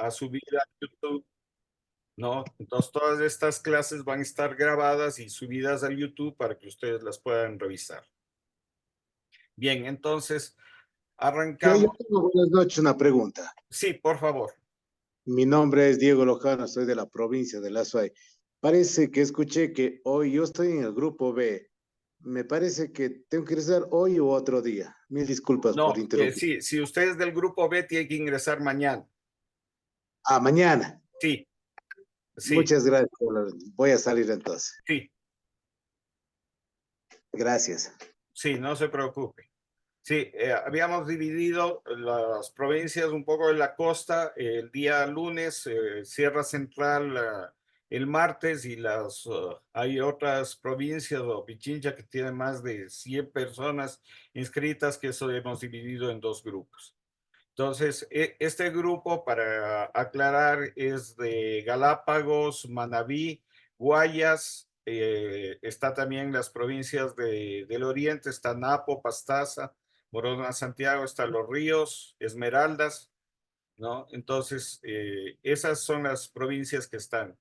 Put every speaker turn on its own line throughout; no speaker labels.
a subir a YouTube, ¿no? Entonces todas estas clases van a estar grabadas y subidas al YouTube para que ustedes las puedan revisar. Bien, entonces
Yo
arrancamos.
tengo buenas noches, una pregunta.
Sí, por favor.
Mi nombre es Diego Lojano, soy de la provincia de La Suay. Parece que escuché que hoy yo estoy en el grupo B. Me parece que tengo que ingresar hoy o otro día. Mil disculpas por
No,
interrumpir.
sí, si usted es del grupo B, tiene que ingresar mañana.
Ah, mañana.
Sí, sí,
Muchas gracias. Voy a salir entonces.
sí,
Gracias.
sí, no se preocupe. Sí, habíamos dividido las provincias un poco de la costa. El día lunes, Sierra Central, el martes, y hay otras provincias o Pichincha que tienen más de 100 personas inscritas, que eso hemos dividido en dos grupos. Entonces, este grupo, para aclarar, es de Galápagos, Manabí, Guayas, está también las provincias del oriente, está Napo, Pastaza, Morona, Santiago, están Los Ríos, Esmeraldas, ¿no? Entonces, esas son las provincias que están.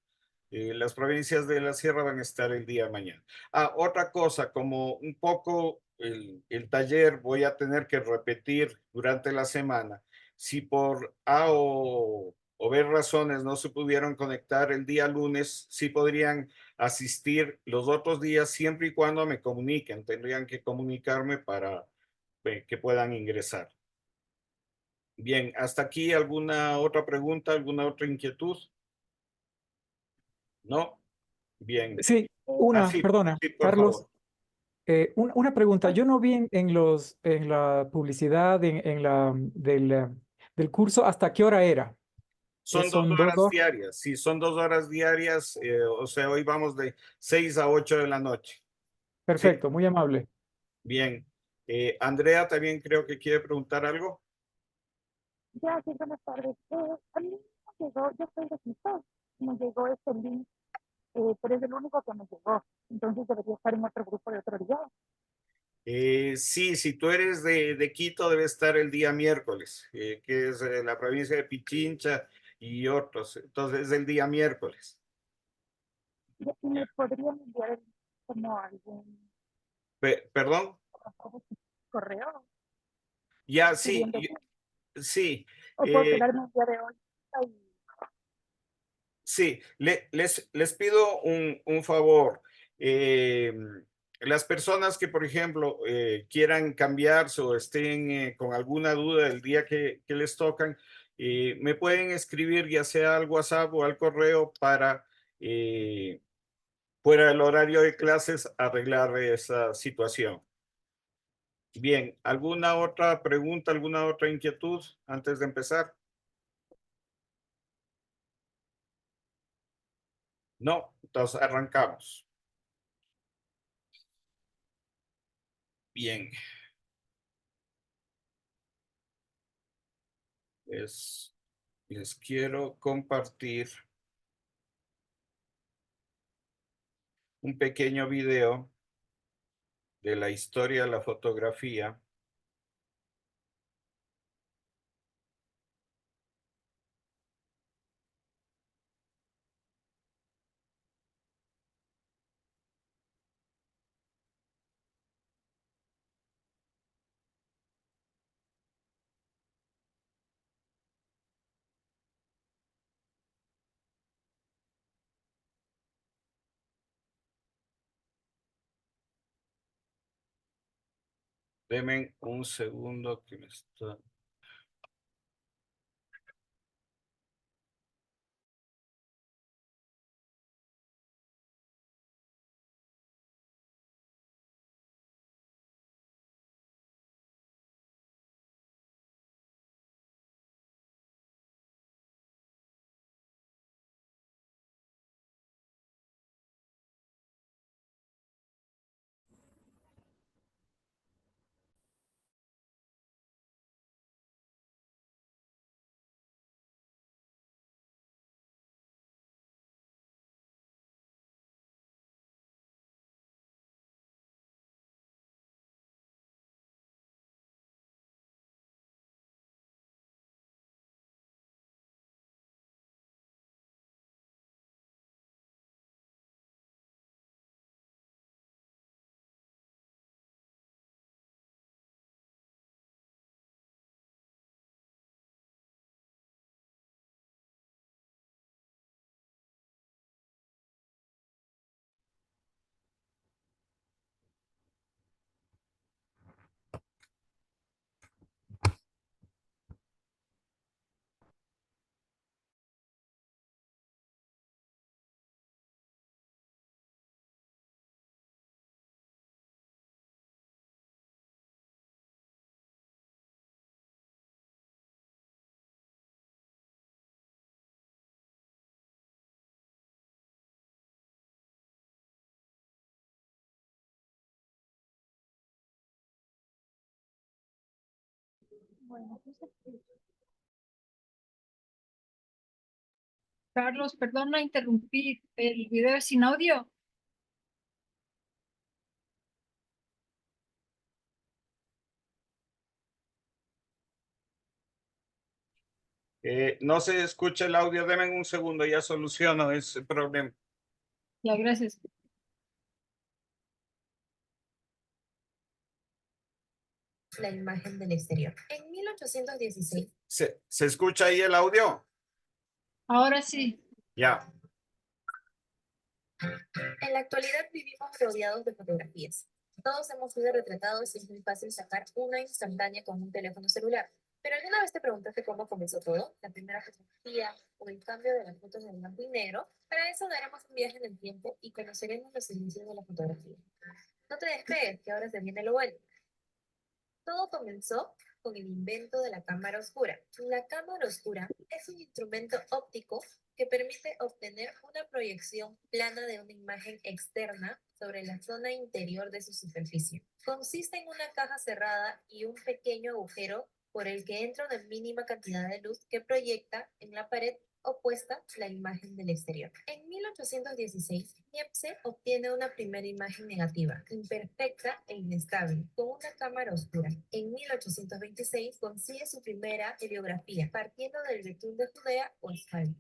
Las provincias de la sierra van a estar el día de mañana. Ah, otra cosa, como un poco el taller voy a tener que repetir durante la semana. Si por A o B razones no se pudieron conectar el día lunes, sí podrían asistir los otros días siempre y cuando me comuniquen. Tendrían que comunicarme para que puedan ingresar. Bien, hasta aquí alguna otra pregunta, alguna otra inquietud. ¿No? Bien.
Sí,
Así,
perdona,
sí, por
Carlos,
favor.
una pregunta. Yo no vi en la publicidad, del curso, ¿hasta qué hora era?
Son dos
¿Son dos
horas
horas?
diarias, sí, son 2 horas diarias, o sea, hoy vamos de 6 a 8 de la noche. Sí,
Perfecto, muy amable.
bien. Andrea también creo que quiere preguntar algo.
Ya, sí, buenas tardes. A mí me llegó, yo estoy de Quito, me llegó este link, pero es el único que me llegó. Entonces debería estar en otro grupo de otro día.
Sí, si tú eres de Quito, debe estar el día miércoles, que es la provincia de Pichincha y otros. Entonces, es el día miércoles.
Y me podrían enviar como algún
¿Perdón?
correo
Ya, sí,
pidiendo,
sí.
o puedo quedarme el día de hoy. Ay,
Sí, les pido un favor. Eh, las personas que, por ejemplo, quieran cambiarse o estén con alguna duda el día que les tocan, me pueden escribir ya sea al WhatsApp o al correo para, fuera del horario de clases, arreglar esa situación. Bien, ¿alguna otra pregunta, alguna otra inquietud antes de empezar? No, entonces arrancamos. Bien. Les, les quiero compartir un pequeño video de la historia de la fotografía. Denme un segundo que me está...
Bueno,
Carlos, perdona interrumpir. ¿El video es sin audio?
No se escucha el audio, denme un segundo, ya soluciono ese problema.
Ya, gracias.
La imagen del exterior. En 1816,
¿Se escucha ahí el audio?
Ahora sí.
Ya.
en la actualidad vivimos rodeados de fotografías. Todos hemos sido retratados y es muy fácil sacar una instantánea con un teléfono celular. Pero ¿alguna vez te preguntaste cómo comenzó todo? ¿La primera fotografía o el cambio de las fotos en blanco y negro? Para eso daremos un viaje en el tiempo y conoceremos los inicios de la fotografía. No te despegues, que ahora se viene lo bueno. Todo comenzó con el invento de la cámara oscura. La cámara oscura es un instrumento óptico que permite obtener una proyección plana de una imagen externa sobre la zona interior de su superficie. Consiste en una caja cerrada y un pequeño agujero por el que entra una mínima cantidad de luz que proyecta en la pared opuesta la imagen del exterior. En 1816, Niepce obtiene una primera imagen negativa, imperfecta e inestable, con una cámara oscura. En 1826 consigue su primera heliografía, partiendo del betún de Judea o asfalto.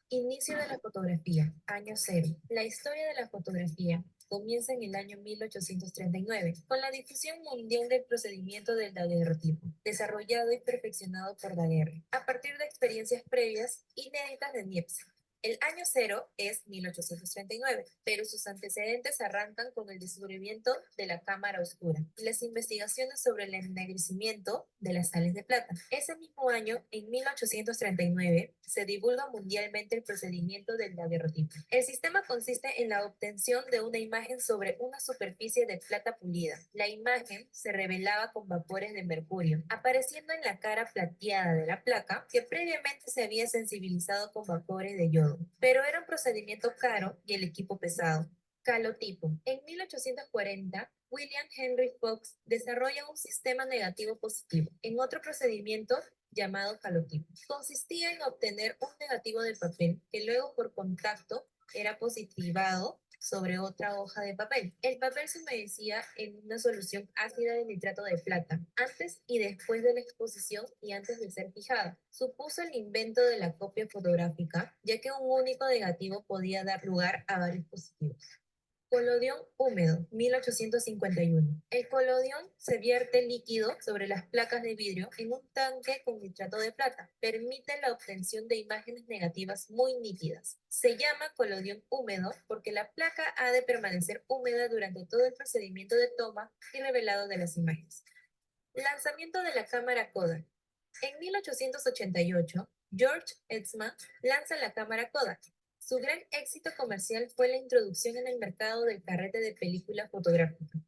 Inicio de la fotografía, año cero. La historia de la fotografía comienza en el año 1839, con la difusión mundial del procedimiento del daguerrotipo, desarrollado y perfeccionado por Daguerre, a partir de experiencias previas inéditas de Niepce. El año cero es 1839, pero sus antecedentes arrancan con el descubrimiento de la cámara oscura y las investigaciones sobre el ennegrecimiento de las sales de plata. Ese mismo año, en 1839, se divulga mundialmente el procedimiento del daguerrotipo. El sistema consiste en la obtención de una imagen sobre una superficie de plata pulida. La imagen se revelaba con vapores de mercurio, apareciendo en la cara plateada de la placa que previamente se había sensibilizado con vapores de yodo. Pero era un procedimiento caro y el equipo pesado. Calotipo. En 1840, William Henry Fox desarrolla un sistema negativo positivo en otro procedimiento llamado calotipo. Consistía en obtener un negativo de papel que luego por contacto era positivado sobre otra hoja de papel. El papel se humedecía en una solución ácida de nitrato de plata, antes y después de la exposición y antes de ser fijado. Supuso el invento de la copia fotográfica, ya que un único negativo podía dar lugar a varios positivos. Colodión húmedo, 1851. El colodión se vierte líquido sobre las placas de vidrio en un tanque con nitrato de plata. Permite la obtención de imágenes negativas muy nítidas. Se llama colodión húmedo porque la placa ha de permanecer húmeda durante todo el procedimiento de toma y revelado de las imágenes. Lanzamiento de la cámara Kodak. En 1888, George Eastman lanza la cámara Kodak. Su gran éxito comercial fue la introducción en el mercado del carrete de película fotográfica,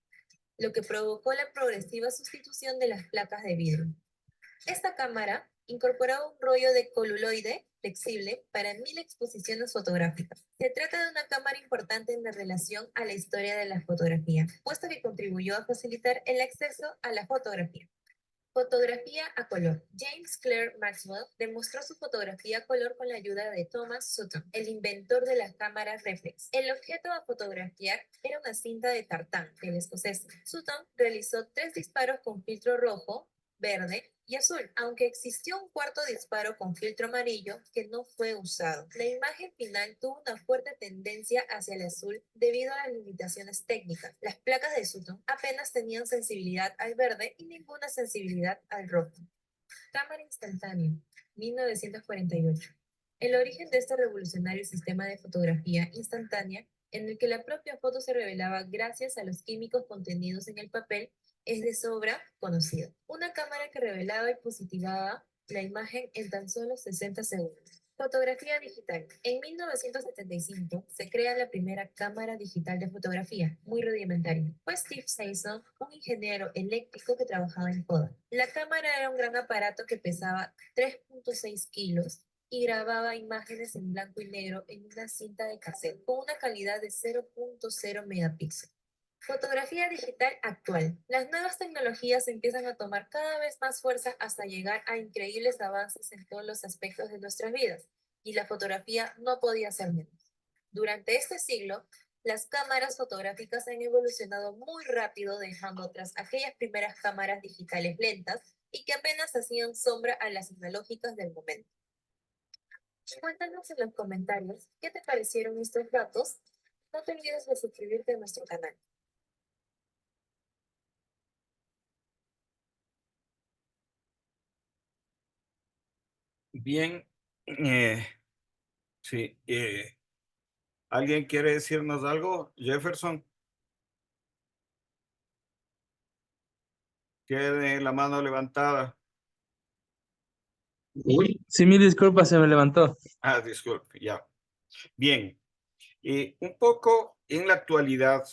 lo que provocó la progresiva sustitución de las placas de vidrio. Esta cámara incorporaba un rollo de celuloide flexible para 1000 exposiciones fotográficas. Se trata de una cámara importante en relación a la historia de la fotografía, puesto que contribuyó a facilitar el acceso a la fotografía. Fotografía a color. James Clerk Maxwell demostró su fotografía a color con la ayuda de Thomas Sutton, el inventor de la cámara reflex. El objeto a fotografiar era una cinta de tartán del escocés. Sutton realizó 3 disparos con filtro rojo, verde y azul, aunque existió un cuarto disparo con filtro amarillo que no fue usado. La imagen final tuvo una fuerte tendencia hacia el azul debido a las limitaciones técnicas. Las placas de Sutton apenas tenían sensibilidad al verde y ninguna sensibilidad al rojo. Cámara instantánea, 1948. El origen de este revolucionario sistema de fotografía instantánea, en el que la propia foto se revelaba gracias a los químicos contenidos en el papel, es de sobra conocido. Una cámara que revelaba y positivaba la imagen en tan solo 60 segundos. Fotografía digital. En 1975 se crea la primera cámara digital de fotografía, muy rudimentaria. Fue Steve Saison, un ingeniero eléctrico que trabajaba en Kodak. La cámara era un gran aparato que pesaba 3.6 kilos y grababa imágenes en blanco y negro en una cinta de cassette con una calidad de 0.0 megapíxeles. Fotografía digital actual. Las nuevas tecnologías empiezan a tomar cada vez más fuerza hasta llegar a increíbles avances en todos los aspectos de nuestras vidas, y la fotografía no podía ser menos. Durante este siglo, las cámaras fotográficas han evolucionado muy rápido, dejando atrás aquellas primeras cámaras digitales lentas y que apenas hacían sombra a las analógicas del momento. Cuéntanos en los comentarios qué te parecieron estos datos. No te olvides de suscribirte a nuestro canal.
Bien, sí. ¿Alguien quiere decirnos algo? Jefferson, quede la mano levantada.
Uy, sí, mil disculpas, se me levantó.
Ah, disculpe, ya. Bien, un poco en la actualidad,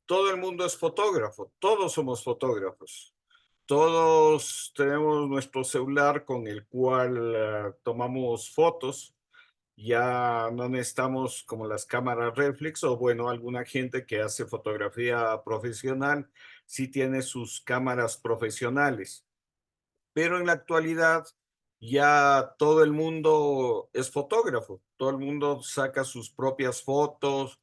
todo el mundo es fotógrafo, todos somos fotógrafos. Todos tenemos nuestro celular con el cual tomamos fotos. Ya no necesitamos como las cámaras reflex o bueno, alguna gente que hace fotografía profesional sí tiene sus cámaras profesionales. Pero en la actualidad ya todo el mundo es fotógrafo, todo el mundo saca sus propias fotos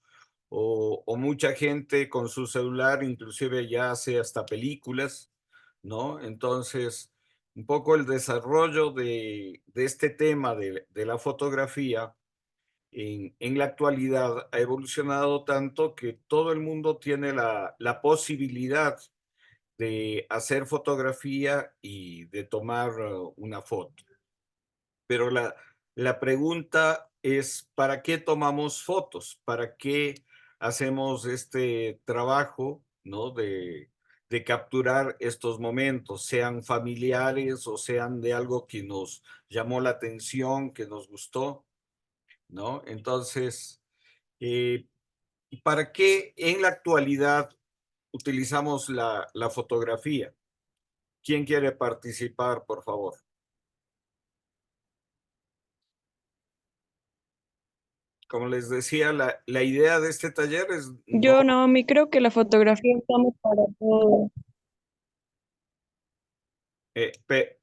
o mucha gente con su celular inclusive ya hace hasta películas, ¿no? Entonces, un poco el desarrollo de este tema de la fotografía en la actualidad ha evolucionado tanto que todo el mundo tiene la posibilidad de hacer fotografía y de tomar una foto. Pero la pregunta es, ¿para qué tomamos fotos? ¿Para qué hacemos este trabajo, ¿no? De capturar estos momentos, sean familiares o sean de algo que nos llamó la atención, que nos gustó, ¿no? Entonces, eh, ¿para qué en la actualidad utilizamos la fotografía? ¿Quién quiere participar, por favor? Como les decía, la idea de este taller es no,
Yo, Naomi, creo que la fotografía estamos para todo.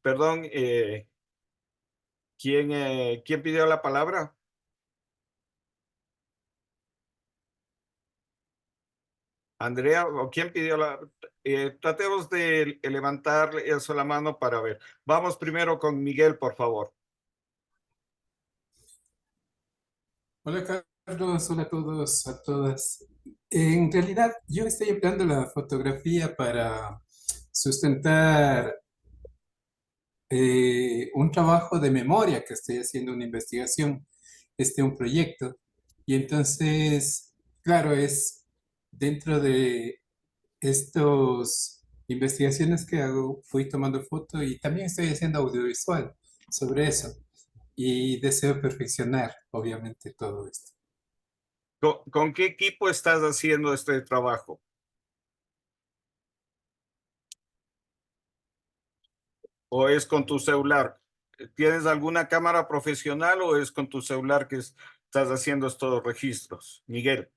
perdón, ¿quién pidió la palabra? Andrea, ¿o quién pidió la? Tratemos de levantar eso la mano para ver. Vamos primero con Miguel, por favor.
Hola Carlos, hola a todos, a todas. En realidad yo estoy empleando la fotografía para sustentar un trabajo de memoria que estoy haciendo, una investigación, un proyecto. Y entonces, claro, es dentro de estas investigaciones que hago, fui tomando foto y también estoy haciendo audiovisual sobre eso. Y deseo perfeccionar, obviamente, todo esto.
¿Con qué equipo estás haciendo este trabajo? ¿O es con tu celular? ¿Tienes alguna cámara profesional o es con tu celular que estás haciendo estos registros? Miguel.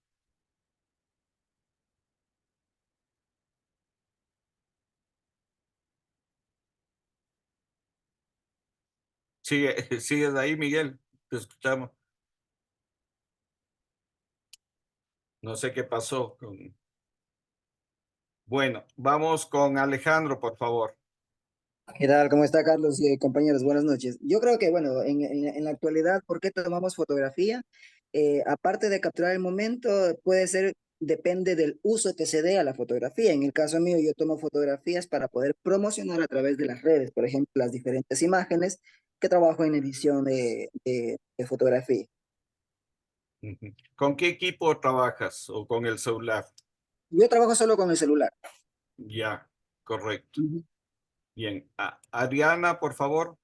¿Sigues ahí, Miguel? Te escuchamos. No sé qué pasó. Bueno, vamos con Alejandro, por favor.
¿Qué tal? ¿Cómo está Carlos y compañeros? Buenas noches. Yo creo que, bueno, en la actualidad, ¿por qué tomamos fotografía? Aparte de capturar el momento, puede ser, depende del uso que se dé a la fotografía. En el caso mío, yo tomo fotografías para poder promocionar a través de las redes, por ejemplo, las diferentes imágenes que trabajo en edición de fotografía.
Ujú. ¿Con qué equipo trabajas o con el celular?
Yo trabajo solo con el celular.
Ya, correcto.
Ujú.
Bien. Adriana, por favor.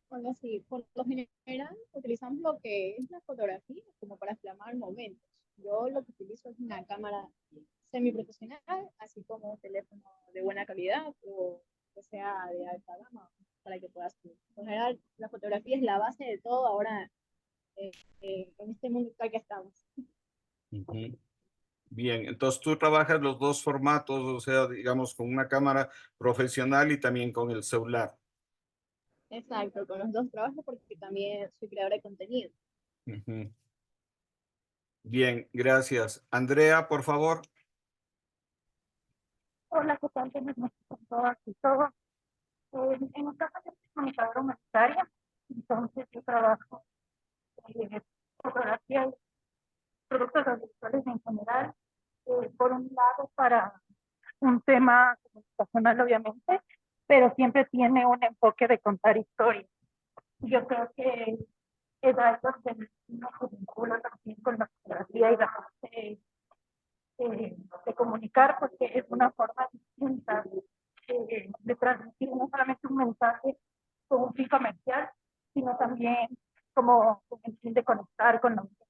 Bueno, sí, por lo general utilizamos lo que es la fotografía como para plasmar momentos. Yo lo que utilizo es una cámara semiprofesional, así como un teléfono de buena calidad o que sea de alta gama para que puedas subir. Por general, la fotografía es la base de todo ahora en este mundo actual que estamos.
Ujú. Bien, entonces tú trabajas los dos formatos, o sea, digamos, con una cámara profesional y también con el celular.
Exacto, con los dos trabajo porque también soy creadora de contenido.
Ujú. Bien, gracias. Andrea, por favor.
Hola, ¿qué tal? Buenas noches a todas y todos. En mi caso, yo soy comunicadora humanitaria, entonces yo trabajo fotografía y productos audiovisuales en general, por un lado para un tema comunicacional, obviamente, pero siempre tiene un enfoque de contar historias. Yo creo que es algo que uno se vincula también con la fotografía y la parte de comunicar, porque es una forma distinta de transmitir no solamente un mensaje con un fin comercial, sino también como con el fin de conectar con la audiencia.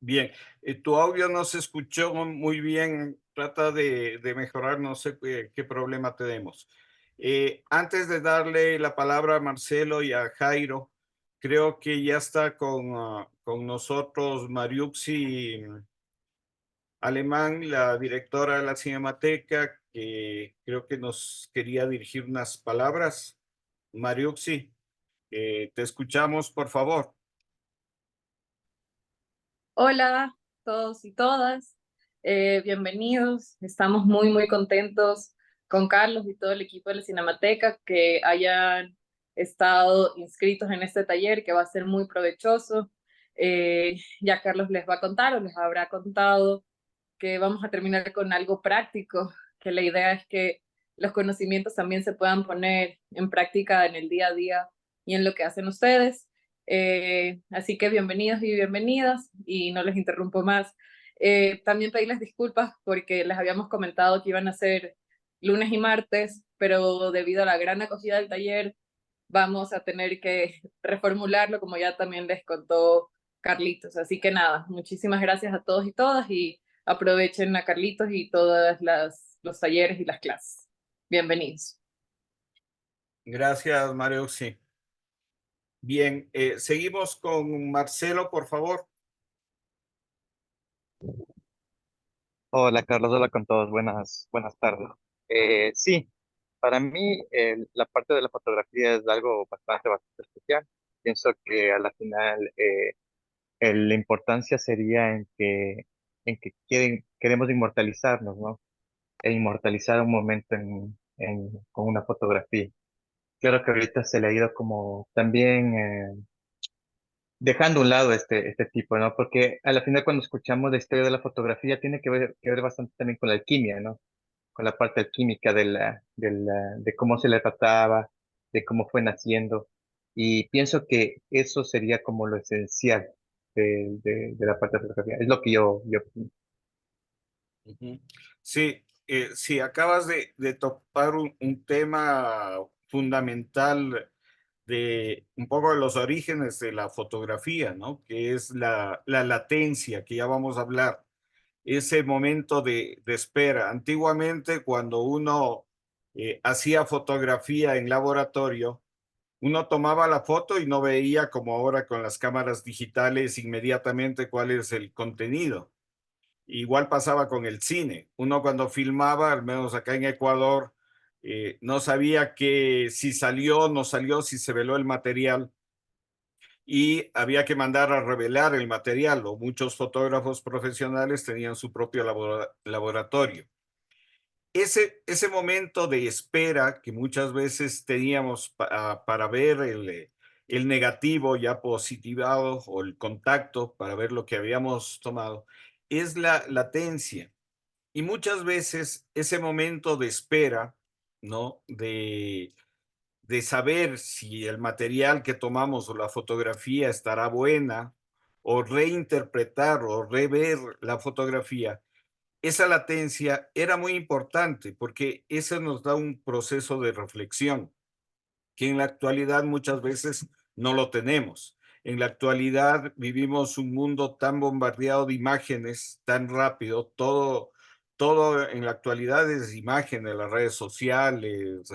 Bien, tu audio no se escuchó muy bien. Trata de mejorar, no sé qué problema tenemos. Antes de darle la palabra a Marcelo y a Jairo, creo que ya está con nosotros Mariuxi Alemán, la directora de la Cinemateca, que creo que nos quería dirigir unas palabras. Mariuxi, te escuchamos, por favor.
Hola, todos y todas. Bienvenidos. Estamos muy contentos con Carlos y todo el equipo de la Cinemateca que hayan estado inscritos en este taller que va a ser muy provechoso. Ya Carlos les va a contar o les habrá contado que vamos a terminar con algo práctico, que la idea es que los conocimientos también se puedan poner en práctica en el día a día y en lo que hacen ustedes. Así que bienvenidos y bienvenidas y no les interrumpo más. También pedirles disculpas porque les habíamos comentado que iban a ser lunes y martes, pero debido a la gran acogida del taller vamos a tener que reformularlo como ya también les contó Carlitos. Así que nada, muchísimas gracias a todos y todas y aprovechen a Carlitos y todos los talleres y las clases. Bienvenidos.
Gracias, Mariuxi. Bien, seguimos con Marcelo, por favor.
Hola Carlos, hola con todos, buenas tardes. Sí, para mí la parte de la fotografía es algo bastante especial. Pienso que a la final la importancia sería en que queremos inmortalizarnos, ¿no? E inmortalizar un momento con una fotografía. Claro que ahorita se le ha ido como también dejando a un lado este tipo, ¿no? Porque a la final cuando escuchamos la historia de la fotografía tiene que ver bastante también con la alquimia, ¿no? Con la parte alquímica de cómo se le trataba, de cómo fue naciendo. Y pienso que eso sería como lo esencial de la parte de fotografía. Es lo que yo
Ujú. Sí, sí, acabas de topar un tema fundamental de un poco de los orígenes de la fotografía, ¿no? Que es la latencia, que ya vamos a hablar, ese momento de espera. Antiguamente, cuando uno hacía fotografía en laboratorio, uno tomaba la foto y no veía como ahora con las cámaras digitales inmediatamente cuál es el contenido. Igual pasaba con el cine. Uno cuando filmaba, al menos acá en Ecuador, no sabía que si salió o no salió, si se veló el material y había que mandar a revelar el material, o muchos fotógrafos profesionales tenían su propio laboratorio. Ese momento de espera que muchas veces teníamos para ver el negativo ya positivado o el contacto para ver lo que habíamos tomado, es la latencia. Y muchas veces ese momento de espera, ¿no? De saber si el material que tomamos o la fotografía estará buena, o reinterpretar o rever la fotografía, esa latencia era muy importante porque eso nos da un proceso de reflexión que en la actualidad muchas veces no lo tenemos. En la actualidad vivimos un mundo tan bombardeado de imágenes, tan rápido, todo en la actualidad es imágenes, las redes sociales,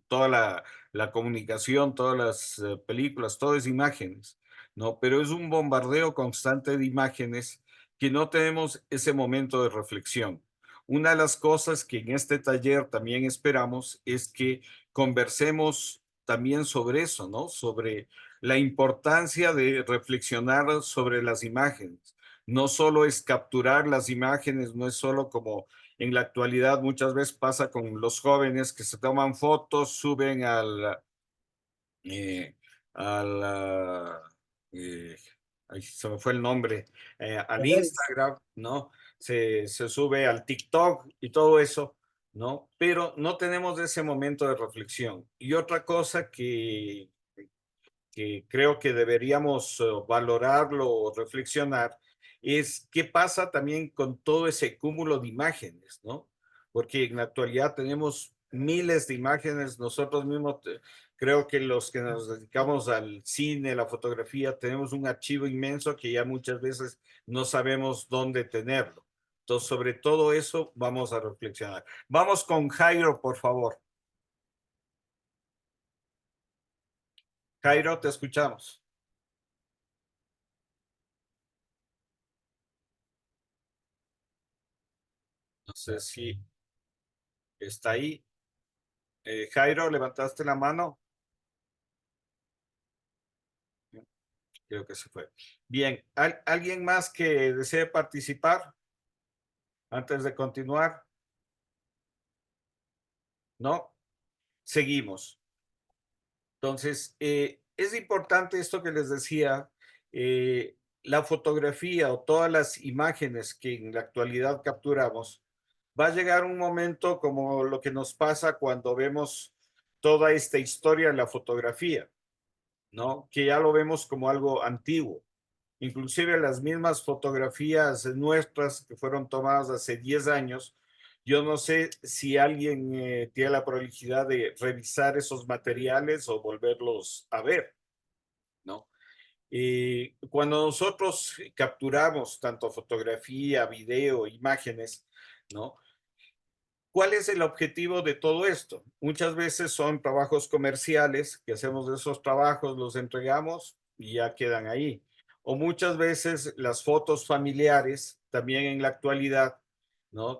toda la comunicación, todas las películas, todo es imágenes. ¿no? Pero es un bombardeo constante de imágenes que no tenemos ese momento de reflexión. Una de las cosas que en este taller también esperamos es que conversemos también sobre eso, ¿no? Sobre la importancia de reflexionar sobre las imágenes. No solo es capturar las imágenes, no es solo como en la actualidad muchas veces pasa con los jóvenes que se toman fotos, suben eh, al ay, se me fue el nombre, al Instagram, ¿no? Se sube al TikTok y todo eso, ¿no? Pero no tenemos ese momento de reflexión. Y otra cosa que creo que deberíamos valorarlo o reflexionar es qué pasa también con todo ese cúmulo de imágenes, ¿no? Porque en la actualidad tenemos miles de imágenes, nosotros mismos, creo que los que nos dedicamos al cine, la fotografía, tenemos un archivo inmenso que ya muchas veces no sabemos dónde tenerlo. Entonces, sobre todo eso vamos a reflexionar. Vamos con Jairo, por favor. Jairo, te escuchamos. No sé si está ahí. Jairo, ¿levantaste la mano? Creo que se fue. Bien, ¿alguien más que desee participar antes de continuar? ¿No? Seguimos. Entonces, es importante esto que les decía, la fotografía o todas las imágenes que en la actualidad capturamos, va a llegar un momento como lo que nos pasa cuando vemos toda esta historia en la fotografía, ¿no? Que ya lo vemos como algo antiguo. Inclusive las mismas fotografías nuestras que fueron tomadas hace 10 años, yo no sé si alguien tiene la prolijidad de revisar esos materiales o volverlos a ver, ¿no? Cuando nosotros capturamos tanto fotografía, video, imágenes, ¿no? ¿Cuál es el objetivo de todo esto? Muchas veces son trabajos comerciales, que hacemos de esos trabajos, los entregamos y ya quedan ahí. O muchas veces las fotos familiares, también en la actualidad, ¿no?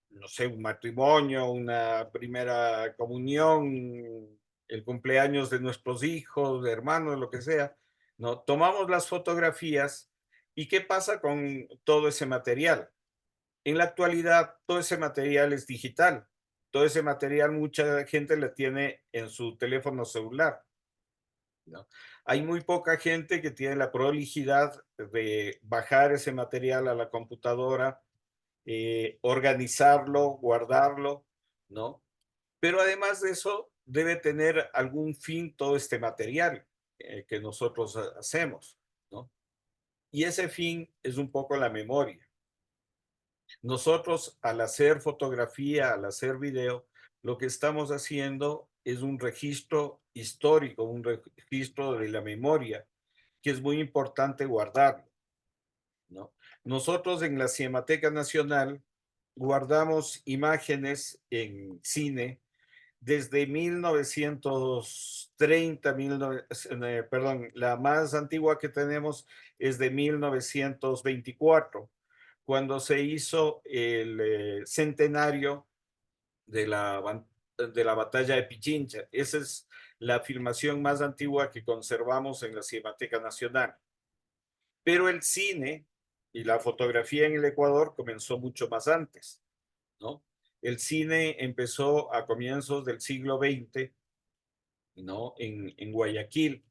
No sé, un matrimonio, una primera comunión, el cumpleaños de nuestros hijos, de hermanos, lo que sea, ¿no? Tomamos las fotografías y ¿qué pasa con todo ese material? En la actualidad, todo ese material es digital. Todo ese material mucha gente lo tiene en su teléfono celular, ¿no? Hay muy poca gente que tiene la prolijidad de bajar ese material a la computadora, organizarlo, guardarlo, ¿no? Pero además de eso, debe tener algún fin todo este material que nosotros hacemos, ¿no? Y ese fin es un poco la memoria. Nosotros al hacer fotografía, al hacer video, lo que estamos haciendo es un registro histórico, un registro de la memoria, que es muy importante guardarlo, ¿no? Nosotros en la Cinemateca Nacional guardamos imágenes en cine desde 1930, perdón, la más antigua que tenemos es de 1924 cuando se hizo el centenario de de la batalla de Pichincha. Esa es la filmación más antigua que conservamos en la Cinemateca Nacional. Pero el cine y la fotografía en el Ecuador comenzó mucho más antes, ¿no? El cine empezó a comienzos del siglo XX, ¿no? En Guayaquil.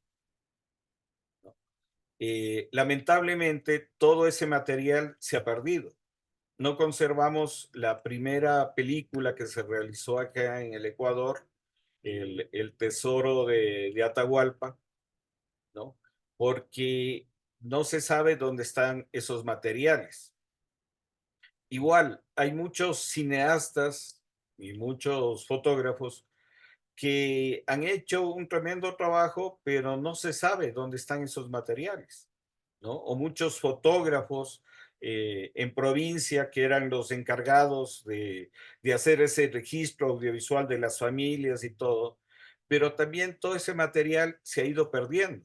Lamentablemente, todo ese material se ha perdido. No conservamos la primera película que se realizó acá en el Ecuador, el Tesoro de Atahualpa, ¿no? Porque no se sabe dónde están esos materiales. Igual, hay muchos cineastas y muchos fotógrafos que han hecho un tremendo trabajo, pero no se sabe dónde están esos materiales, ¿no? O muchos fotógrafos en provincia que eran los encargados de hacer ese registro audiovisual de las familias y todo, pero también todo ese material se ha ido perdiendo.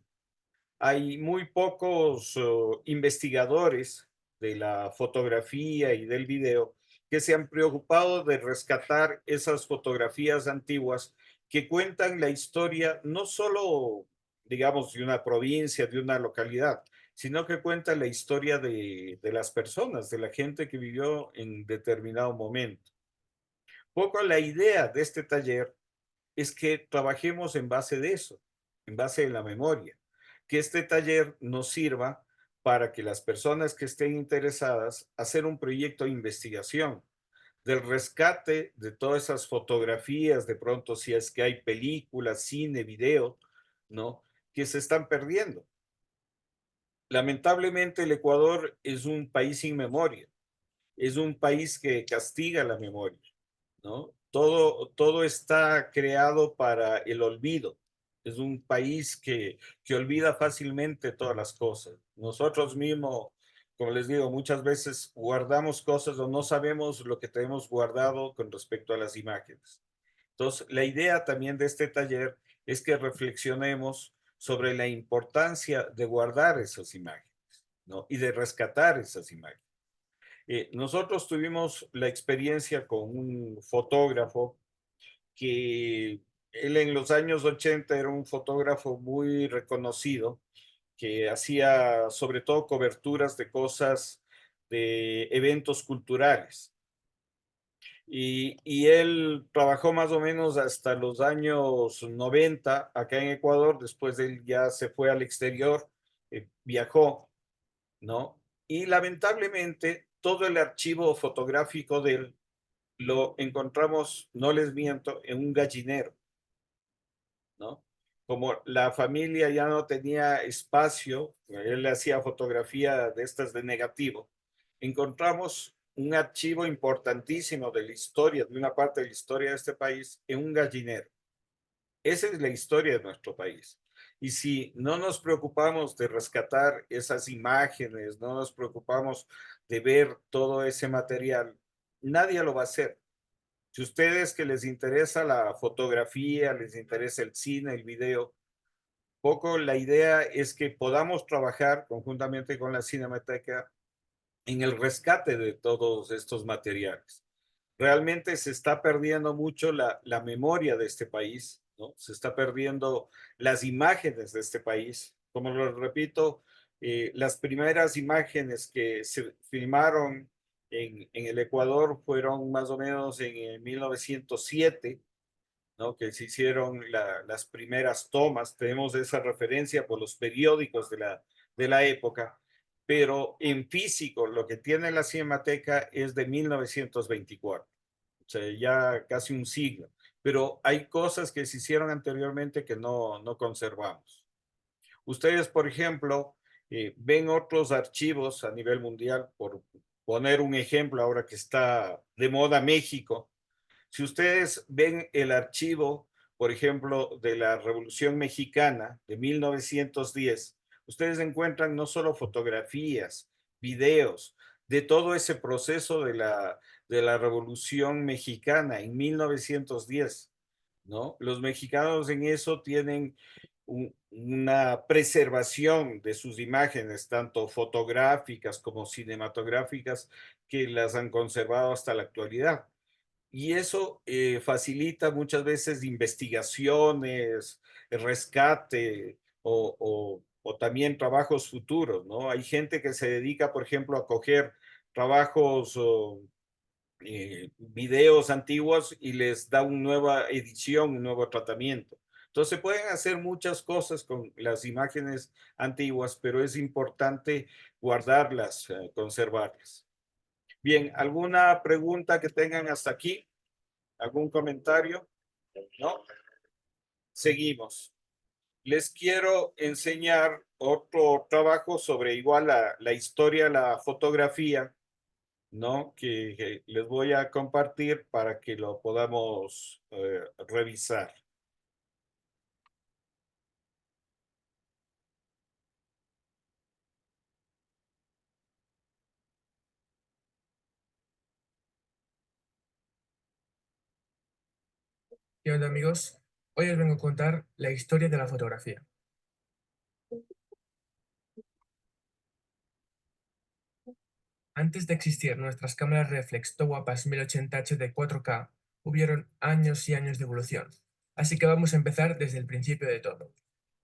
hay muy pocos investigadores de la fotografía y del video que se han preocupado de rescatar esas fotografías antiguas que cuentan la historia no solo, digamos, de una provincia, de una localidad, sino que cuentan la historia de las personas, de la gente que vivió en determinado momento. Poco la idea de este taller es que trabajemos en base de eso, en base de la memoria, que este taller nos sirva para que las personas que estén interesadas hacer un proyecto de investigación del rescate de todas esas fotografías, de pronto si es que hay películas, cine, video, ¿no? Que se están perdiendo. Lamentablemente el Ecuador es un país sin memoria, es un país que castiga la memoria, ¿no? Todo está creado para el olvido. Es un país que olvida fácilmente todas las cosas. Nosotros mismos, como les digo, muchas veces guardamos cosas o no sabemos lo que tenemos guardado con respecto a las imágenes. Entonces, la idea también de este taller es que reflexionemos sobre la importancia de guardar esas imágenes, ¿no? Y de rescatar esas imágenes. Nosotros tuvimos la experiencia con un fotógrafo que él en los años 80 era un fotógrafo muy reconocido, que hacía sobre todo coberturas de cosas, de eventos culturales. Y él trabajó más o menos hasta los años 90 acá en Ecuador, después de él ya se fue al exterior, viajó, ¿no? Y lamentablemente todo el archivo fotográfico de él lo encontramos, no les miento, en un gallinero, ¿no? Como la familia ya no tenía espacio, él hacía fotografía de estas de negativo, encontramos un archivo importantísimo de la historia, de una parte de la historia de este país, en un gallinero. Esa es la historia de nuestro país. Y si no nos preocupamos de rescatar esas imágenes, no nos preocupamos de ver todo ese material, nadie lo va a hacer. Si ustedes que les interesa la fotografía, les interesa el cine, el video, poco la idea es que podamos trabajar conjuntamente con la Cinemateca en el rescate de todos estos materiales. Realmente se está perdiendo mucho la memoria de este país, ¿no? Se está perdiendo las imágenes de este país. Como lo repito, las primeras imágenes que se filmaron en el Ecuador fueron más o menos en 1907, ¿no? Que se hicieron las primeras tomas. Tenemos esa referencia por los periódicos de la época, pero en físico lo que tiene la Cinemateca es de 1924, o sea, ya casi un siglo. Pero hay cosas que se hicieron anteriormente que no conservamos. Ustedes, por ejemplo, ven otros archivos a nivel mundial, por poner un ejemplo, ahora que está de moda México. Si ustedes ven el archivo, por ejemplo, de la Revolución Mexicana de 1910, ustedes encuentran no solo fotografías, videos, de todo ese proceso de la Revolución Mexicana en 1910, ¿no? Los mexicanos en eso tienen una preservación de sus imágenes, tanto fotográficas como cinematográficas, que las han conservado hasta la actualidad. Y eso facilita muchas veces investigaciones, rescate o también trabajos futuros, ¿no? Hay gente que se dedica, por ejemplo, a coger trabajos o videos antiguos y les da una nueva edición, un nuevo tratamiento. Entonces pueden hacer muchas cosas con las imágenes antiguas, pero es importante guardarlas, conservarlas. Bien, ¿alguna pregunta que tengan hasta aquí? ¿Algún comentario? ¿No? Seguimos. Les quiero enseñar otro trabajo sobre igual la historia, la fotografía, ¿no? Que les voy a compartir para que lo podamos revisar.
¿Qué onda, amigos? Hoy os vengo a contar la historia de la fotografía. Antes de existir nuestras cámaras reflex Towapas 1080 HD 4K, hubieron años y años de evolución. Así que vamos a empezar desde el principio de todo.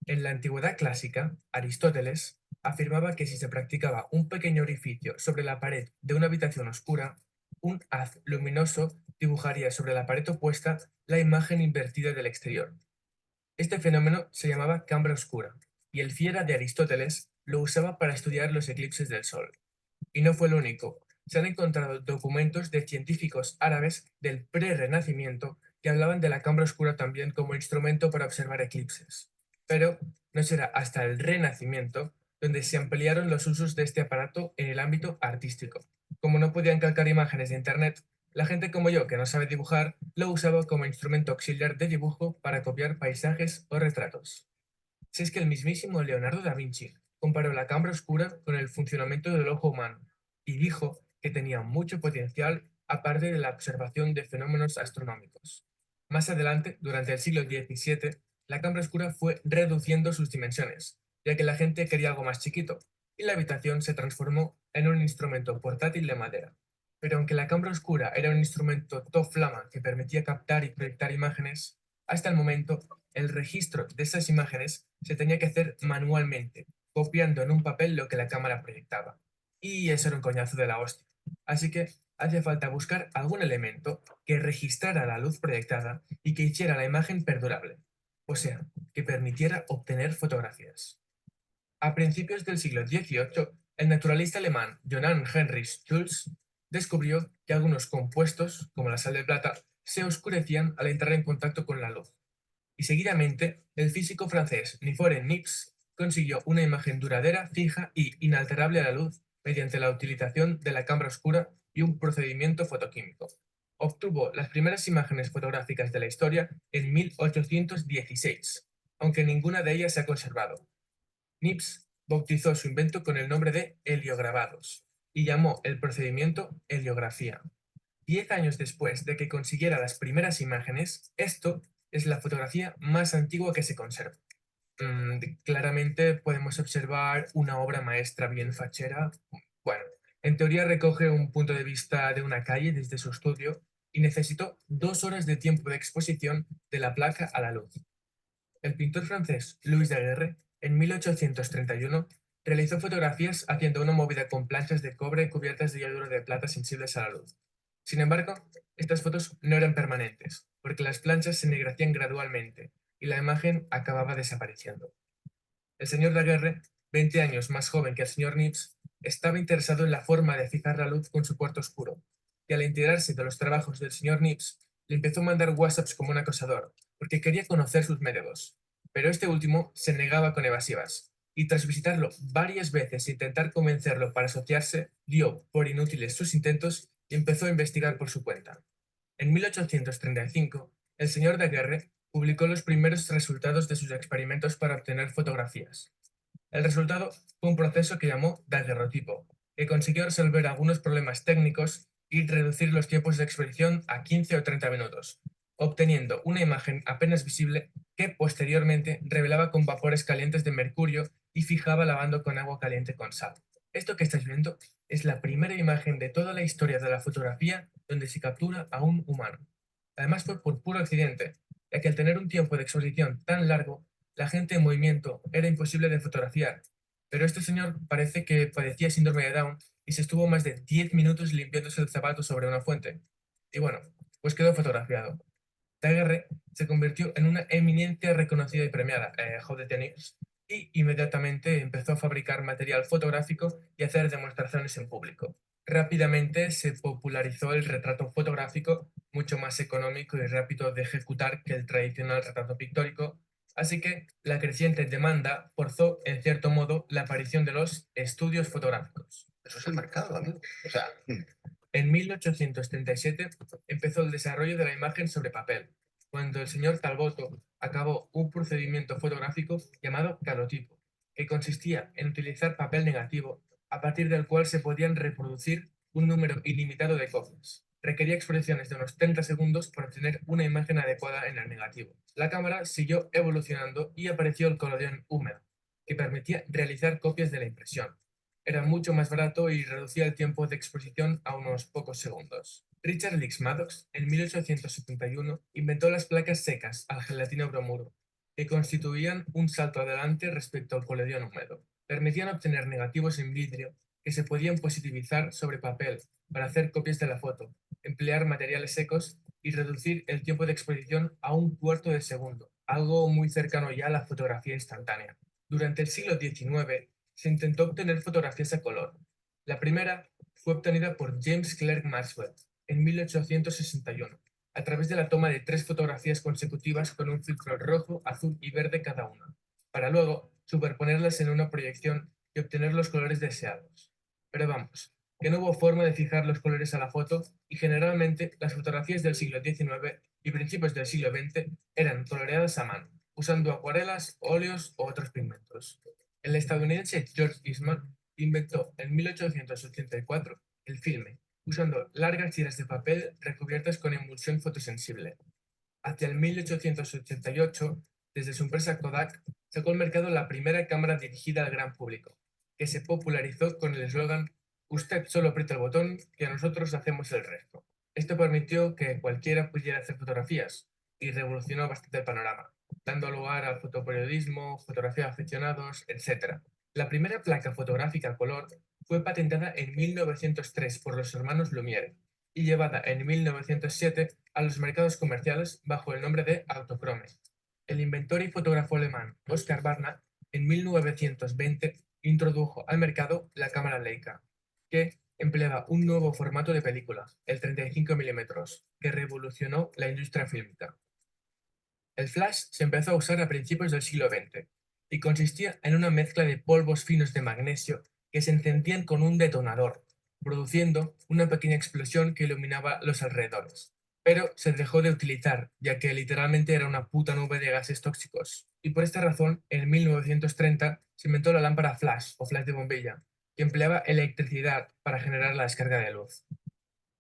En la antigüedad clásica, Aristóteles afirmaba que si se practicaba un pequeño orificio sobre la pared de una habitación oscura, un haz luminoso dibujaría sobre la pared opuesta la imagen invertida del exterior. Este fenómeno se llamaba cámara oscura, y el fiera de Aristóteles lo usaba para estudiar los eclipses del Sol. Y no fue el único. Se han encontrado documentos de científicos árabes del pre-Renacimiento que hablaban de la cámara oscura también como instrumento para observar eclipses. Pero no será hasta el Renacimiento donde se ampliaron los usos de este aparato en el ámbito artístico. Como no podían calcar imágenes de Internet, la gente como yo, que no sabe dibujar, lo usaba como instrumento auxiliar de dibujo para copiar paisajes o retratos. Si es que el mismísimo Leonardo da Vinci comparó la cámara oscura con el funcionamiento del ojo humano y dijo que tenía mucho potencial aparte de la observación de fenómenos astronómicos. Más adelante, durante el siglo XVII, la cámara oscura fue reduciendo sus dimensiones, ya que la gente quería algo más chiquito, y la habitación se transformó en un instrumento portátil de madera. Pero aunque la cámara oscura era un instrumento top flama que permitía captar y proyectar imágenes, hasta el momento el registro de esas imágenes se tenía que hacer manualmente, copiando en un papel lo que la cámara proyectaba. Y eso era un coñazo de la hostia. Así que hacía falta buscar algún elemento que registrara la luz proyectada y que hiciera la imagen perdurable, o sea, que permitiera obtener fotografías. A principios del siglo XVIII, el naturalista alemán Johann Heinrich Schulz descubrió que algunos compuestos, como la sal de plata, se oscurecían al entrar en contacto con la luz. Y seguidamente, el físico francés Niforen Niepce consiguió una imagen duradera, fija y inalterable a la luz mediante la utilización de la cámara oscura y un procedimiento fotoquímico. Obtuvo las primeras imágenes fotográficas de la historia en 1816, aunque ninguna de ellas se ha conservado. Niepce bautizó su invento con el nombre de heliograbados y llamó el procedimiento heliografía. 10 años después de que consiguiera las primeras imágenes, esto es la fotografía más antigua que se conserva. Claramente podemos observar una obra maestra bien fachera. Bueno, en teoría recoge un punto de vista de una calle desde su estudio y necesitó 2 horas de tiempo de exposición de la placa a la luz. El pintor francés Louis Daguerre, en 1831, realizó fotografías haciendo una movida con planchas de cobre cubiertas de yoduro de plata sensibles a la luz. Sin embargo, estas fotos no eran permanentes, porque las planchas se ennegrecían gradualmente y la imagen acababa desapareciendo. El señor Daguerre, 20 años más joven que el señor Niepce, estaba interesado en la forma de fijar la luz con su cuarto oscuro, y al enterarse de los trabajos del señor Niepce, le empezó a mandar WhatsApps como un acosador, porque quería conocer sus métodos. Pero este último se negaba con evasivas, y tras visitarlo varias veces e intentar convencerlo para asociarse, dio por inútiles sus intentos y empezó a investigar por su cuenta. En 1835, el señor Daguerre publicó los primeros resultados de sus experimentos para obtener fotografías. El resultado fue un proceso que llamó daguerrotipo, que consiguió resolver algunos problemas técnicos y reducir los tiempos de exposición a 15 o 30 minutos, obteniendo una imagen apenas visible que posteriormente revelaba con vapores calientes de mercurio y fijaba lavando con agua caliente con sal. Esto que estáis viendo es la primera imagen de toda la historia de la fotografía donde se captura a un humano. Además fue por puro accidente, ya que al tener un tiempo de exposición tan largo, la gente en movimiento era imposible de fotografiar. Pero este señor parece que padecía síndrome de Down y se estuvo más de 10 minutos limpiándose el zapato sobre una fuente. Y bueno, pues quedó fotografiado. Daguerre se convirtió en una eminencia reconocida y premiada, jódete Niels, y inmediatamente empezó a fabricar material fotográfico y hacer demostraciones en público. Rápidamente se popularizó el retrato fotográfico, mucho más económico y rápido de ejecutar que el tradicional retrato pictórico, así que la creciente demanda forzó, en cierto modo, la aparición de los estudios fotográficos. Eso es el mercado, amigo. O sea, en 1837 empezó el desarrollo de la imagen sobre papel, cuando el señor Talbotto acabó un procedimiento fotográfico llamado calotipo, que consistía en utilizar papel negativo, a partir del cual se podían reproducir un número ilimitado de copias. Requería exposiciones de unos 30 segundos para obtener una imagen adecuada en el negativo. La cámara siguió evolucionando y apareció el collodion húmedo, que permitía realizar copias de la impresión. Era mucho más barato y reducía el tiempo de exposición a unos pocos segundos. Richard Dix Maddox, en 1871, inventó las placas secas al gelatina bromuro, que constituían un salto adelante respecto al collodion húmedo. Permitían obtener negativos en vidrio que se podían positivizar sobre papel para hacer copias de la foto, emplear materiales secos y reducir el tiempo de exposición a un cuarto de segundo, algo muy cercano ya a la fotografía instantánea. Durante el siglo XIX se intentó obtener fotografías a color. La primera fue obtenida por James Clerk Maxwell en 1861, a través de la toma de 3 fotografías consecutivas con un filtro rojo, azul y verde cada una, para luego superponerlas en una proyección y obtener los colores deseados. Pero vamos, que no hubo forma de fijar los colores a la foto y generalmente las fotografías del siglo XIX y principios del siglo XX eran coloreadas a mano, usando acuarelas, óleos o otros pigmentos. El estadounidense George Eastman inventó en 1884 el filme, usando largas tiras de papel recubiertas con emulsión fotosensible. Hacia el 1888, desde su empresa Kodak, sacó al mercado la primera cámara dirigida al gran público, que se popularizó con el eslogan "Usted solo aprieta el botón, que nosotros hacemos el resto". Esto permitió que cualquiera pudiera hacer fotografías y revolucionó bastante el panorama, dando lugar al fotoperiodismo, fotografía de aficionados, etc. La primera placa fotográfica a color fue patentada en 1903 por los hermanos Lumière y llevada en 1907 a los mercados comerciales bajo el nombre de autocrome. El inventor y fotógrafo alemán Oskar Barnard en 1920 introdujo al mercado la cámara Leica, que empleaba un nuevo formato de película, el 35 mm, que revolucionó la industria fílmica. El flash se empezó a usar a principios del siglo XX y consistía en una mezcla de polvos finos de magnesio que se encendían con un detonador, produciendo una pequeña explosión que iluminaba los alrededores. Pero se dejó de utilizar, ya que literalmente era una puta nube de gases tóxicos. Y por esta razón, en 1930 se inventó la lámpara flash o flash de bombilla, que empleaba electricidad para generar la descarga de luz.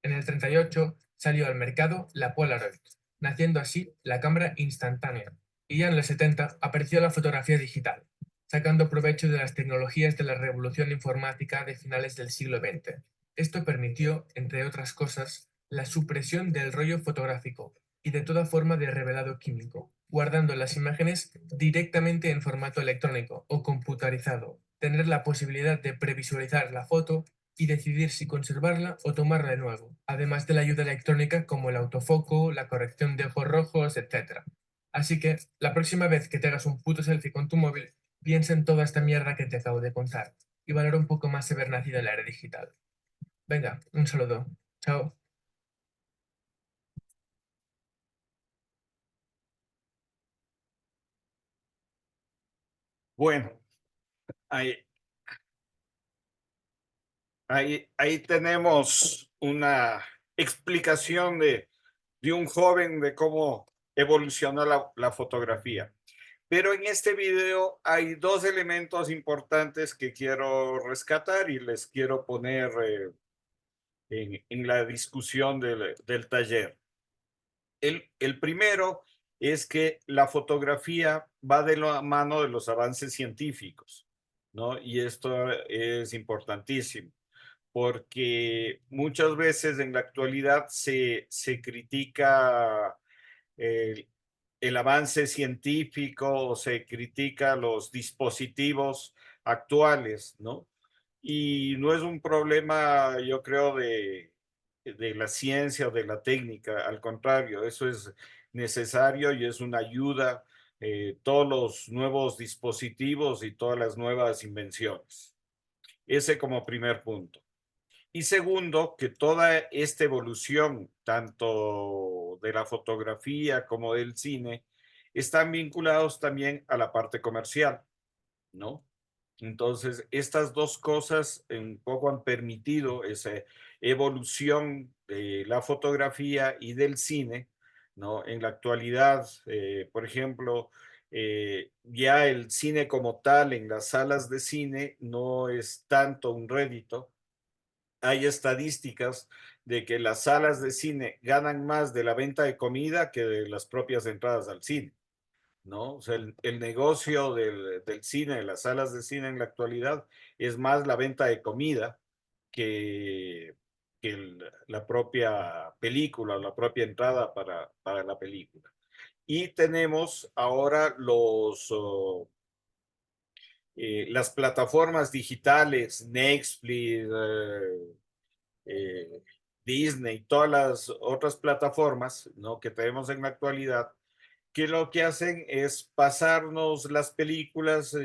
En el 38 salió al mercado la Polaroid, naciendo así la cámara instantánea, y ya en los 70 apareció la fotografía digital, sacando provecho de las tecnologías de la revolución informática de finales del siglo XX. Esto permitió, entre otras cosas, la supresión del rollo fotográfico y de toda forma de revelado químico, guardando las imágenes directamente en formato electrónico o computarizado, tener la posibilidad de previsualizar la foto y decidir si conservarla o tomarla de nuevo, además de la ayuda electrónica como el autofoco, la corrección de ojos rojos, etc. Así que, la próxima vez que te hagas un puto selfie con tu móvil, piensa en toda esta mierda que te acabo de contar y valora un poco más haber nacido en la era digital. Venga, un saludo. Chao.
Bueno, ahí, ahí tenemos una explicación de un joven de cómo evolucionó la fotografía. Pero en este video hay 2 elementos importantes que quiero rescatar y les quiero poner en la discusión del taller. El primero es que la fotografía va de la mano de los avances científicos, ¿no? Y esto es importantísimo, porque muchas veces en la actualidad se critica el, el avance científico o se critica los dispositivos actuales, ¿no? Y no es un problema, yo creo, de la ciencia o de la técnica, al contrario, eso es necesario y es una ayuda, todos los nuevos dispositivos y todas las nuevas invenciones. Ese como primer punto. Y segundo, que toda esta evolución, tanto de la fotografía como del cine, están vinculados también a la parte comercial, ¿no? Entonces, estas 2 cosas un poco han permitido esa evolución de la fotografía y del cine, ¿no? En la actualidad, por ejemplo, ya el cine como tal en las salas de cine no es tanto un rédito. Hay estadísticas de que las salas de cine ganan más de la venta de comida que de las propias entradas al cine. ¿no? O sea, el negocio del cine, de las salas de cine en la actualidad, es más la venta de comida que la propia película, la propia entrada para la película. Y tenemos ahora las plataformas digitales, Netflix, Disney, todas las otras plataformas, ¿no?, que tenemos en la actualidad, que lo que hacen es pasarnos las películas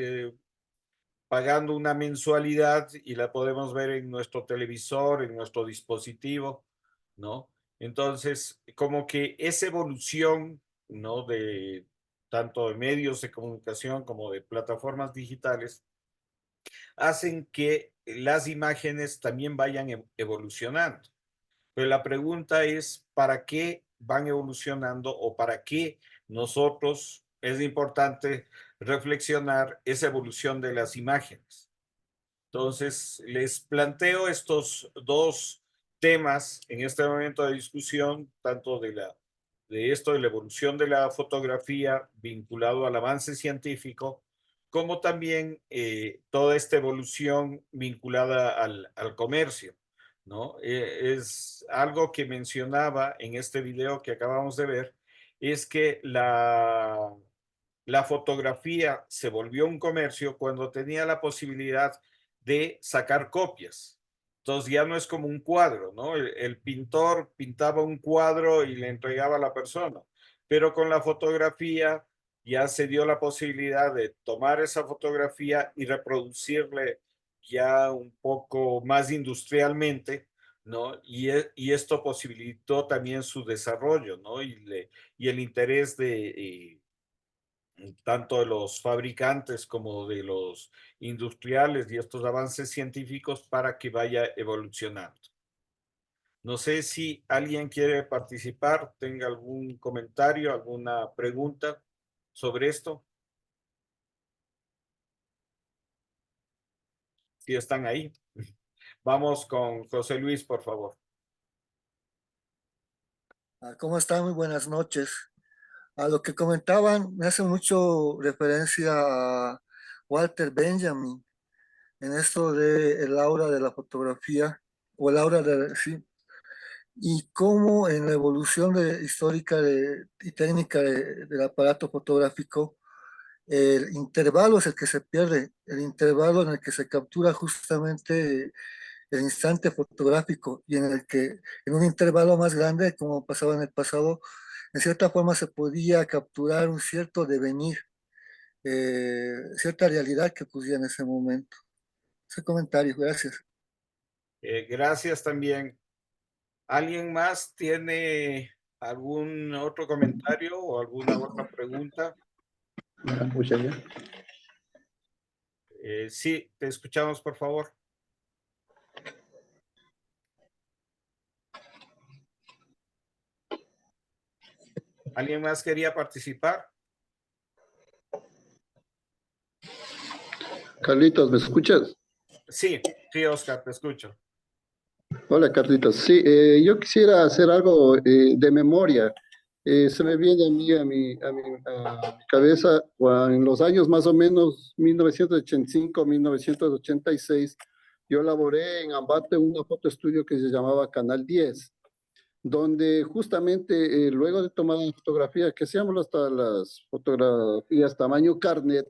pagando una mensualidad y la podemos ver en nuestro televisor, en nuestro dispositivo, ¿no? Entonces, como que esa evolución, ¿no?, de tanto de medios de comunicación como de plataformas digitales, hacen que las imágenes también vayan evolucionando. Pero la pregunta es, ¿para qué van evolucionando o para qué nosotros es importante reflexionar esa evolución de las imágenes? Entonces, les planteo estos dos temas en este momento de discusión, tanto de la evolución de la fotografía vinculado al avance científico, como también toda esta evolución vinculada al comercio, ¿no? Es algo que mencionaba en este video que acabamos de ver, es que la fotografía se volvió un comercio cuando tenía la posibilidad de sacar copias. Entonces ya no es como un cuadro, ¿no? El pintor pintaba un cuadro y le entregaba a la persona, pero con la fotografía ya se dio la posibilidad de tomar esa fotografía y reproducirle ya un poco más industrialmente, ¿no? Y esto posibilitó también su desarrollo, ¿no? Y el interés de tanto de los fabricantes como de los industriales y estos avances científicos para que vaya evolucionando. No sé si alguien quiere participar, tenga algún comentario, alguna pregunta sobre esto. Si están ahí. Vamos con José Luis, por favor.
¿Cómo están? Muy buenas noches. A lo que comentaban, me hace mucho referencia a Walter Benjamin en esto de el aura de la fotografía, o el aura de, sí, y cómo en la evolución histórica y técnica del aparato fotográfico, el intervalo es el que se pierde, el intervalo en el que se captura justamente el instante fotográfico y en el que en un intervalo más grande, como pasaba en el pasado, en cierta forma se podía capturar un cierto devenir, cierta realidad que ocurría en ese momento. Ese comentario, gracias.
Gracias también. ¿Alguien más tiene algún otro comentario o alguna otra pregunta? Sí, te escuchamos, por favor. ¿Alguien más quería participar?
Carlitos, ¿me escuchas?
Sí, sí, Oscar, te escucho.
Hola, Carlitos. Sí, yo quisiera hacer algo de memoria. Se me viene a mi cabeza en los años más o menos 1985, 1986, yo laboré en Ambato en una fotoestudio que se llamaba Canal 10, donde justamente luego de tomar la fotografía, que hacíamos hasta las fotografías tamaño carnet,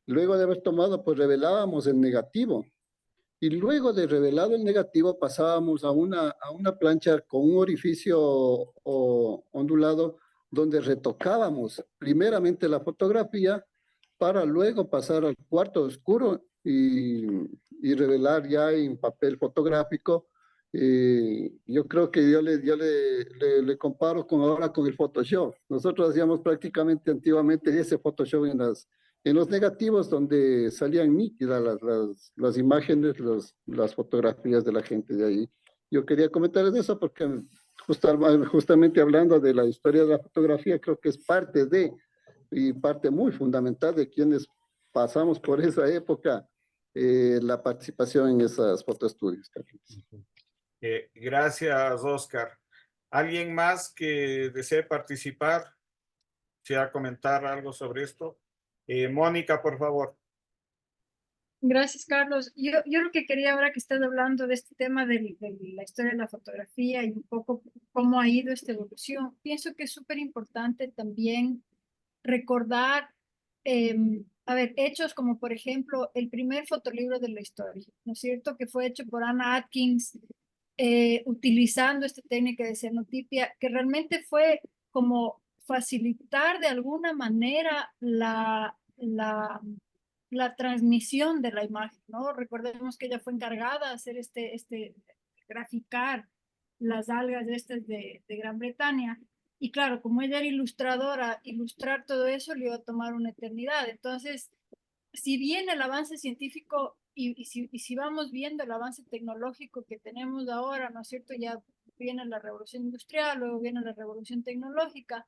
luego de haber tomado, pues revelábamos el negativo. Y luego de revelado el negativo pasábamos a una plancha con un orificio ondulado donde retocábamos primeramente la fotografía para luego pasar al cuarto oscuro y revelar ya en papel fotográfico. Yo creo que yo le comparo con ahora con el Photoshop. Nosotros hacíamos prácticamente antiguamente ese Photoshop en los negativos donde salían nítidas las imágenes, las fotografías de la gente de ahí. Yo quería comentar eso porque justamente hablando de la historia de la fotografía, creo que es y parte muy fundamental de quienes pasamos por esa época, la participación en esas fotoestudios.
Gracias, Oscar. ¿Alguien más que desee participar? quisiera comentar algo sobre esto. Mónica, por favor.
Gracias, Carlos. Yo lo que quería ahora que estás hablando de este tema de la historia de la fotografía y un poco cómo ha ido esta evolución, pienso que es súper importante también recordar, a ver, hechos como por ejemplo el primer fotolibro de la historia, ¿no es cierto? Que fue hecho por Anna Atkins, utilizando esta técnica de cenotipia, que realmente fue como facilitar de alguna manera la transmisión de la imagen, ¿no? Recordemos que ella fue encargada de hacer graficar las algas estas de Gran Bretaña. Y claro, como ella era ilustradora, ilustrar todo eso le iba a tomar una eternidad. Entonces, si bien el avance científico y si vamos viendo el avance tecnológico que tenemos ahora, ¿no es cierto? Ya viene la revolución industrial, luego viene la revolución tecnológica.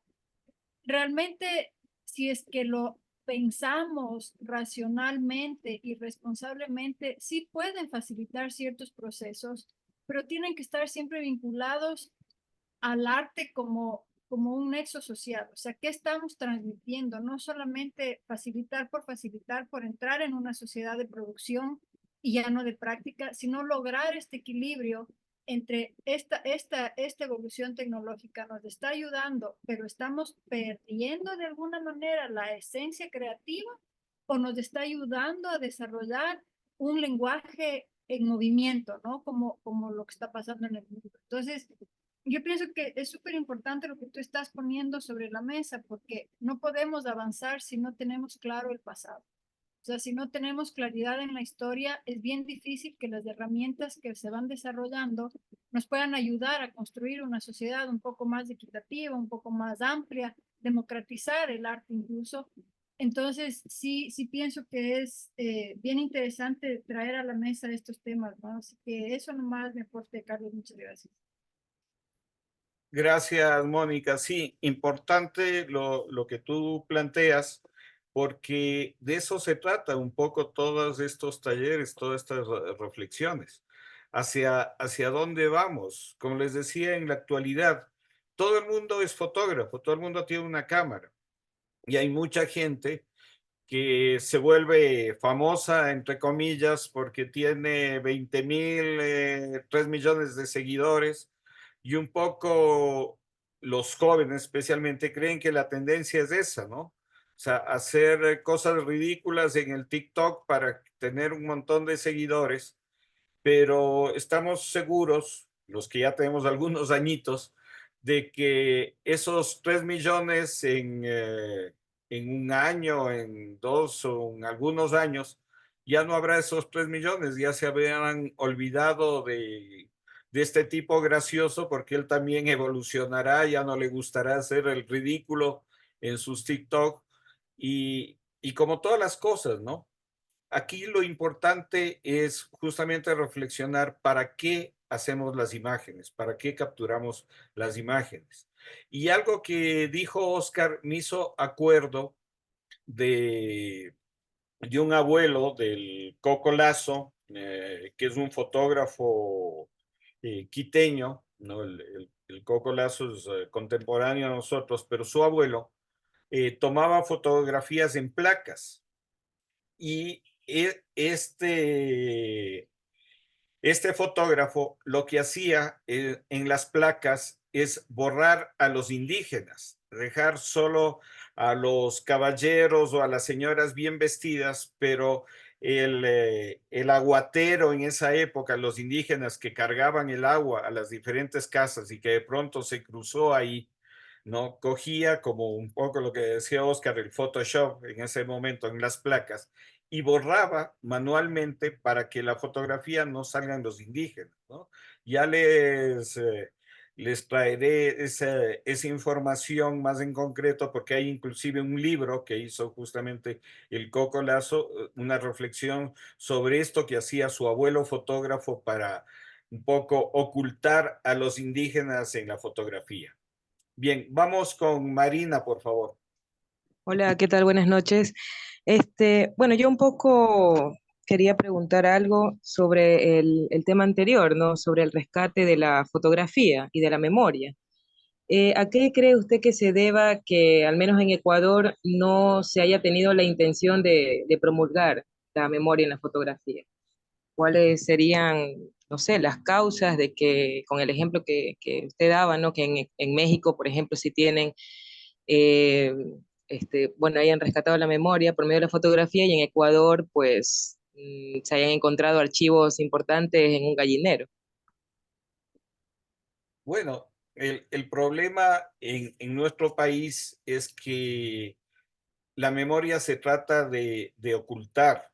Realmente, si es que lo pensamos racionalmente y responsablemente, sí pueden facilitar ciertos procesos, pero tienen que estar siempre vinculados al arte como un nexo social. O sea, ¿qué estamos transmitiendo? No solamente facilitar, por entrar en una sociedad de producción y ya no de práctica, sino lograr este equilibrio entre esta evolución tecnológica nos está ayudando, pero estamos perdiendo de alguna manera la esencia creativa, o nos está ayudando a desarrollar un lenguaje en movimiento, ¿no? Como lo que está pasando en el mundo. Entonces, yo pienso que es súper importante lo que tú estás poniendo sobre la mesa, porque no podemos avanzar si no tenemos claro el pasado. O sea, si no tenemos claridad en la historia, es bien difícil que las herramientas que se van desarrollando nos puedan ayudar a construir una sociedad un poco más equitativa, un poco más amplia, democratizar el arte incluso. Entonces, sí pienso que es bien interesante traer a la mesa estos temas, ¿no? Así que eso nomás me aporte, Carlos. Muchas gracias.
Gracias, Mónica. Sí, importante lo que tú planteas, porque de eso se trata un poco todos estos talleres, todas estas reflexiones. Hacia dónde vamos. Como les decía, en la actualidad, todo el mundo es fotógrafo, todo el mundo tiene una cámara. Y hay mucha gente que se vuelve famosa, entre comillas, porque tiene 20,000, 3 millones de seguidores, y un poco los jóvenes especialmente creen que la tendencia es esa, ¿no? O sea, hacer cosas ridículas en el TikTok para tener un montón de seguidores, pero estamos seguros, los que ya tenemos algunos añitos, de que esos 3 millones en un año, en 2 o en algunos años, ya no habrá esos 3 millones, ya se habrán olvidado de este tipo gracioso, porque él también evolucionará, ya no le gustará hacer el ridículo en sus TikTok, y como todas las cosas, ¿no? Aquí lo importante es justamente reflexionar para qué hacemos las imágenes, para qué capturamos las imágenes. Y algo que dijo Oscar me hizo acuerdo de un abuelo del Coco Lazo, que es un fotógrafo quiteño, ¿no? El Coco Lazo es contemporáneo a nosotros, pero su abuelo tomaba fotografías en placas. Y este fotógrafo lo que hacía en las placas es borrar a los indígenas, dejar solo a los caballeros o a las señoras bien vestidas, pero el aguatero en esa época, los indígenas que cargaban el agua a las diferentes casas y que de pronto se cruzó ahí, ¿no? Cogía como un poco lo que decía Oscar, el Photoshop en ese momento en las placas, y borraba manualmente para que la fotografía no salgan los indígenas, ¿no? Ya les traeré esa información más en concreto, porque hay inclusive un libro que hizo justamente el Coco Lazo, una reflexión sobre esto que hacía su abuelo fotógrafo para un poco ocultar a los indígenas en la fotografía. Bien, vamos con Marina, por favor.
Hola, ¿qué tal? Buenas noches. Bueno, yo un poco quería preguntar algo sobre el tema anterior, ¿no? Sobre el rescate de la fotografía y de la memoria. ¿A qué cree usted que se deba que, al menos en Ecuador, no se haya tenido la intención de promulgar la memoria en la fotografía? ¿Cuáles serían, no sé, las causas de que, con el ejemplo que usted daba, ¿no? Que en México, por ejemplo, si tienen, eh, bueno, hayan rescatado la memoria por medio de la fotografía y en Ecuador, pues, se hayan encontrado archivos importantes en un gallinero?
Bueno, el problema en nuestro país es que la memoria se trata de ocultar.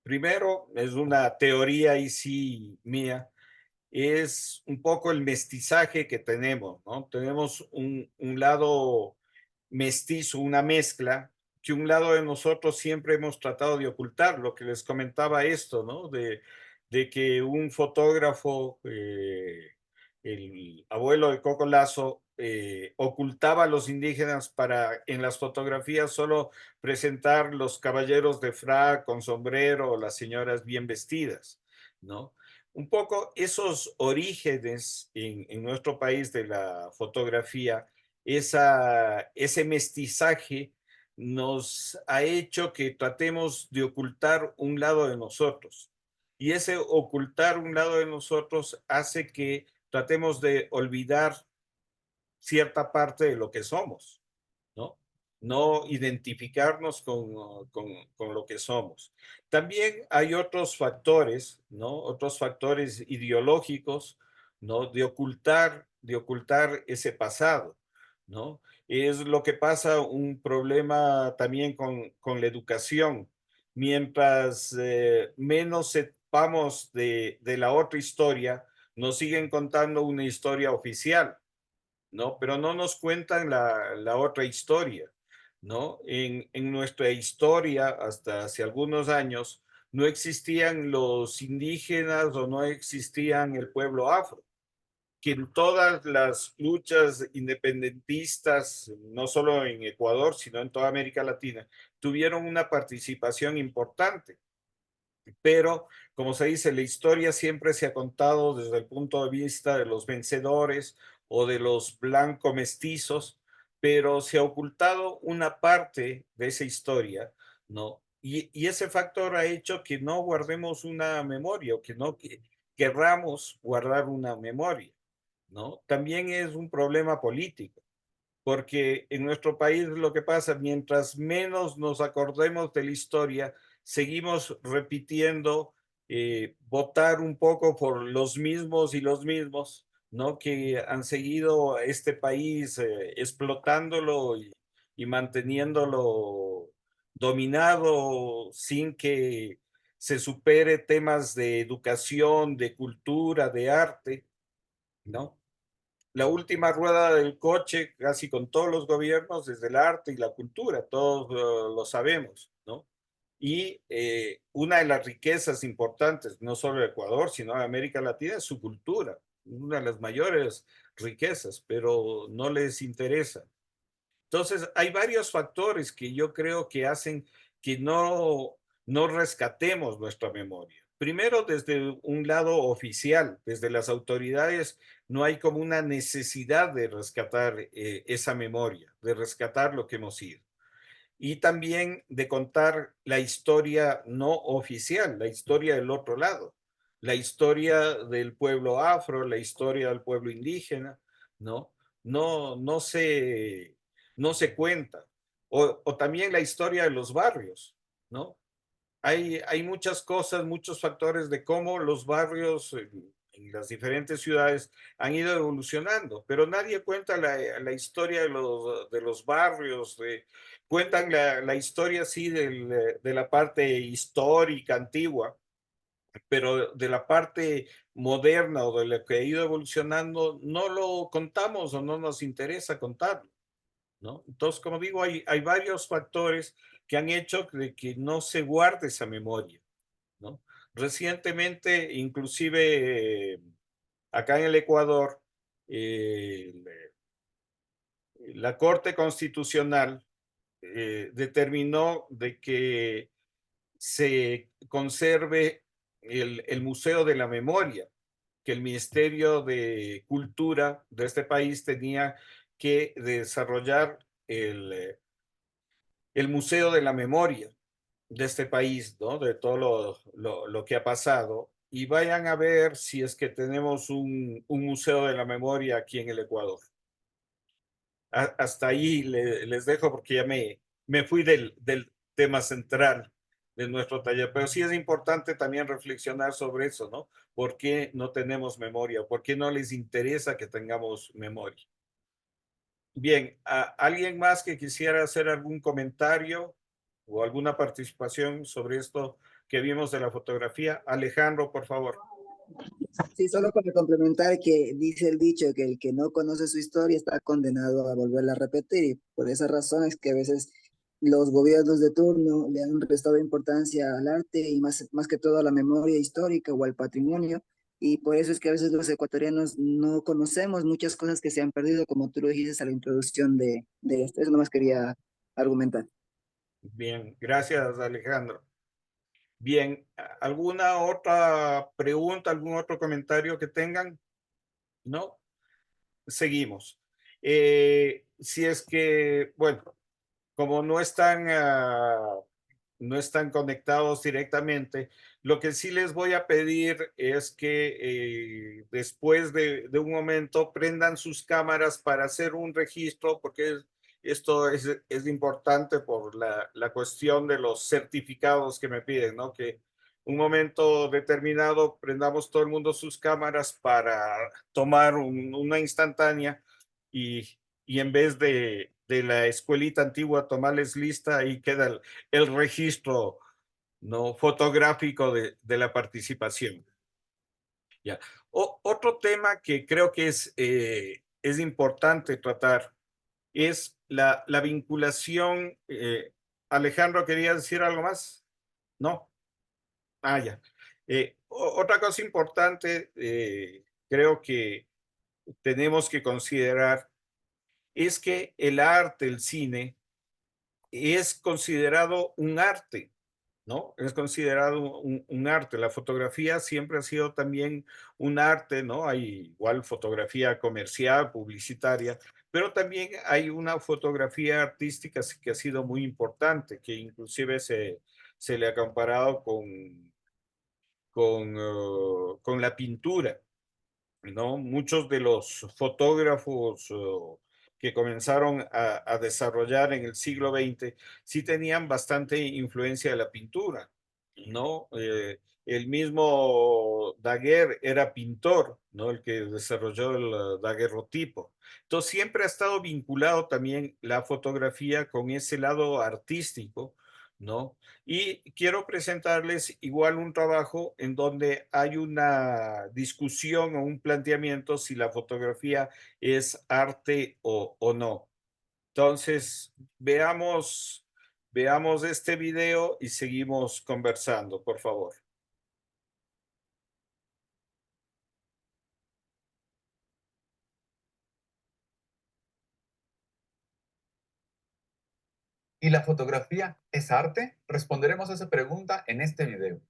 Primero, es una teoría ahí sí mía, es un poco el mestizaje que tenemos, ¿no? Tenemos un lado mestizo, una mezcla, que un lado de nosotros siempre hemos tratado de ocultar, lo que les comentaba esto, ¿no? De que un fotógrafo, el abuelo de Coco Lazo, ocultaba a los indígenas para en las fotografías solo presentar los caballeros de frac con sombrero o las señoras bien vestidas, ¿no? Un poco esos orígenes en nuestro país de la fotografía, ese mestizaje nos ha hecho que tratemos de ocultar un lado de nosotros. Y ese ocultar un lado de nosotros hace que tratemos de olvidar cierta parte de lo que somos, ¿no? No identificarnos con lo que somos. También hay otros factores, ¿no? Otros factores ideológicos, ¿no? De ocultar ese pasado, ¿no? Es lo que pasa, un problema también con la educación. Mientras menos sepamos de la otra historia, nos siguen contando una historia oficial, ¿no? Pero no nos cuentan la otra historia, ¿no? En nuestra historia, hasta hace algunos años, no existían los indígenas o no existían el pueblo afro, que en todas las luchas independentistas, no solo en Ecuador, sino en toda América Latina, tuvieron una participación importante. Pero, como se dice, la historia siempre se ha contado desde el punto de vista de los vencedores o de los blanco mestizos, pero se ha ocultado una parte de esa historia, ¿no? Y ese factor ha hecho que no guardemos una memoria o que no querramos guardar una memoria, ¿no? También es un problema político, porque en nuestro país lo que pasa, mientras menos nos acordemos de la historia, seguimos repitiendo, votar un poco por los mismos y los mismos, ¿no? Que han seguido a este país explotándolo y manteniéndolo dominado sin que se supere temas de educación, de cultura, de arte, ¿no? La última rueda del coche, casi con todos los gobiernos, desde el arte y la cultura, todos lo sabemos, ¿no? Y una de las riquezas importantes, no solo de Ecuador, sino de América Latina, es su cultura, una de las mayores riquezas, pero no les interesa. Entonces, hay varios factores que yo creo que hacen que no rescatemos nuestra memoria. Primero, desde un lado oficial, desde las autoridades, no hay como una necesidad de rescatar esa memoria, de rescatar lo que hemos sido. Y también de contar la historia no oficial, la historia del otro lado, la historia del pueblo afro, la historia del pueblo indígena, ¿no? No, no se cuenta. O también la historia de los barrios, ¿no? Hay muchas cosas, muchos factores de cómo los barrios en las diferentes ciudades han ido evolucionando, pero nadie cuenta la historia de los barrios, cuentan la historia así de la parte histórica, antigua, pero de la parte moderna o de lo que ha ido evolucionando, no lo contamos o no nos interesa contarlo, ¿no? Entonces, como digo, hay varios factores que han hecho de que no se guarde esa memoria, ¿no? Recientemente, inclusive acá en el Ecuador, eh, la Corte Constitucional determinó de que se conserve el Museo de la Memoria, que el Ministerio de Cultura de este país tenía que desarrollar el Museo de la Memoria de este país, ¿no? De todo lo que ha pasado. Y vayan a ver si es que tenemos un Museo de la Memoria aquí en el Ecuador. Hasta ahí les dejo porque ya me fui del tema central de nuestro taller, pero sí es importante también reflexionar sobre eso, ¿no? ¿Por qué no tenemos memoria? ¿Por qué no les interesa que tengamos memoria? Bien, ¿alguien más que quisiera hacer algún comentario o alguna participación sobre esto que vimos de la fotografía? Alejandro, por favor.
Sí, solo para complementar que dice el dicho que el que no conoce su historia está condenado a volverla a repetir, y por esa razón es que a veces los gobiernos de turno le han restado importancia al arte y más que todo a la memoria histórica o al patrimonio, y por eso es que a veces los ecuatorianos no conocemos muchas cosas que se han perdido, como tú lo dijiste a la introducción de esto. Eso nomás quería argumentar.
Bien, gracias, Alejandro. Bien, ¿alguna otra pregunta, algún otro comentario que tengan? ¿No? Seguimos. Si es que, bueno, como no están conectados directamente, lo que sí les voy a pedir es que después de un momento prendan sus cámaras para hacer un registro, porque esto es importante por la cuestión de los certificados que me piden, ¿no? Que un momento determinado prendamos todo el mundo sus cámaras para tomar una instantánea y en vez de la escuelita antigua tomarles lista, ahí queda el registro, ¿no? Fotográfico de la participación. Ya. Otro tema que creo que es importante tratar es la vinculación. Alejandro, ¿quería decir algo más? No. Ah, ya. Otra cosa importante, creo que tenemos que considerar es que el arte, el cine, es considerado un arte, ¿no? Es considerado un arte. La fotografía siempre ha sido también un arte, ¿no? Hay igual fotografía comercial, publicitaria, pero también hay una fotografía artística que ha sido muy importante, que inclusive se le ha comparado con la pintura, ¿no? Muchos de los fotógrafos que comenzaron a desarrollar en el siglo XX sí tenían bastante influencia de la pintura, ¿no? El mismo Daguerre era pintor, ¿no? El que desarrolló el daguerrotipo. Entonces siempre ha estado vinculado también la fotografía con ese lado artístico, ¿no? Y quiero presentarles igual un trabajo en donde hay una discusión o un planteamiento si la fotografía es arte o no. Entonces, veamos este video y seguimos conversando, por favor.
¿Y la fotografía es arte? Responderemos a esa pregunta en este video.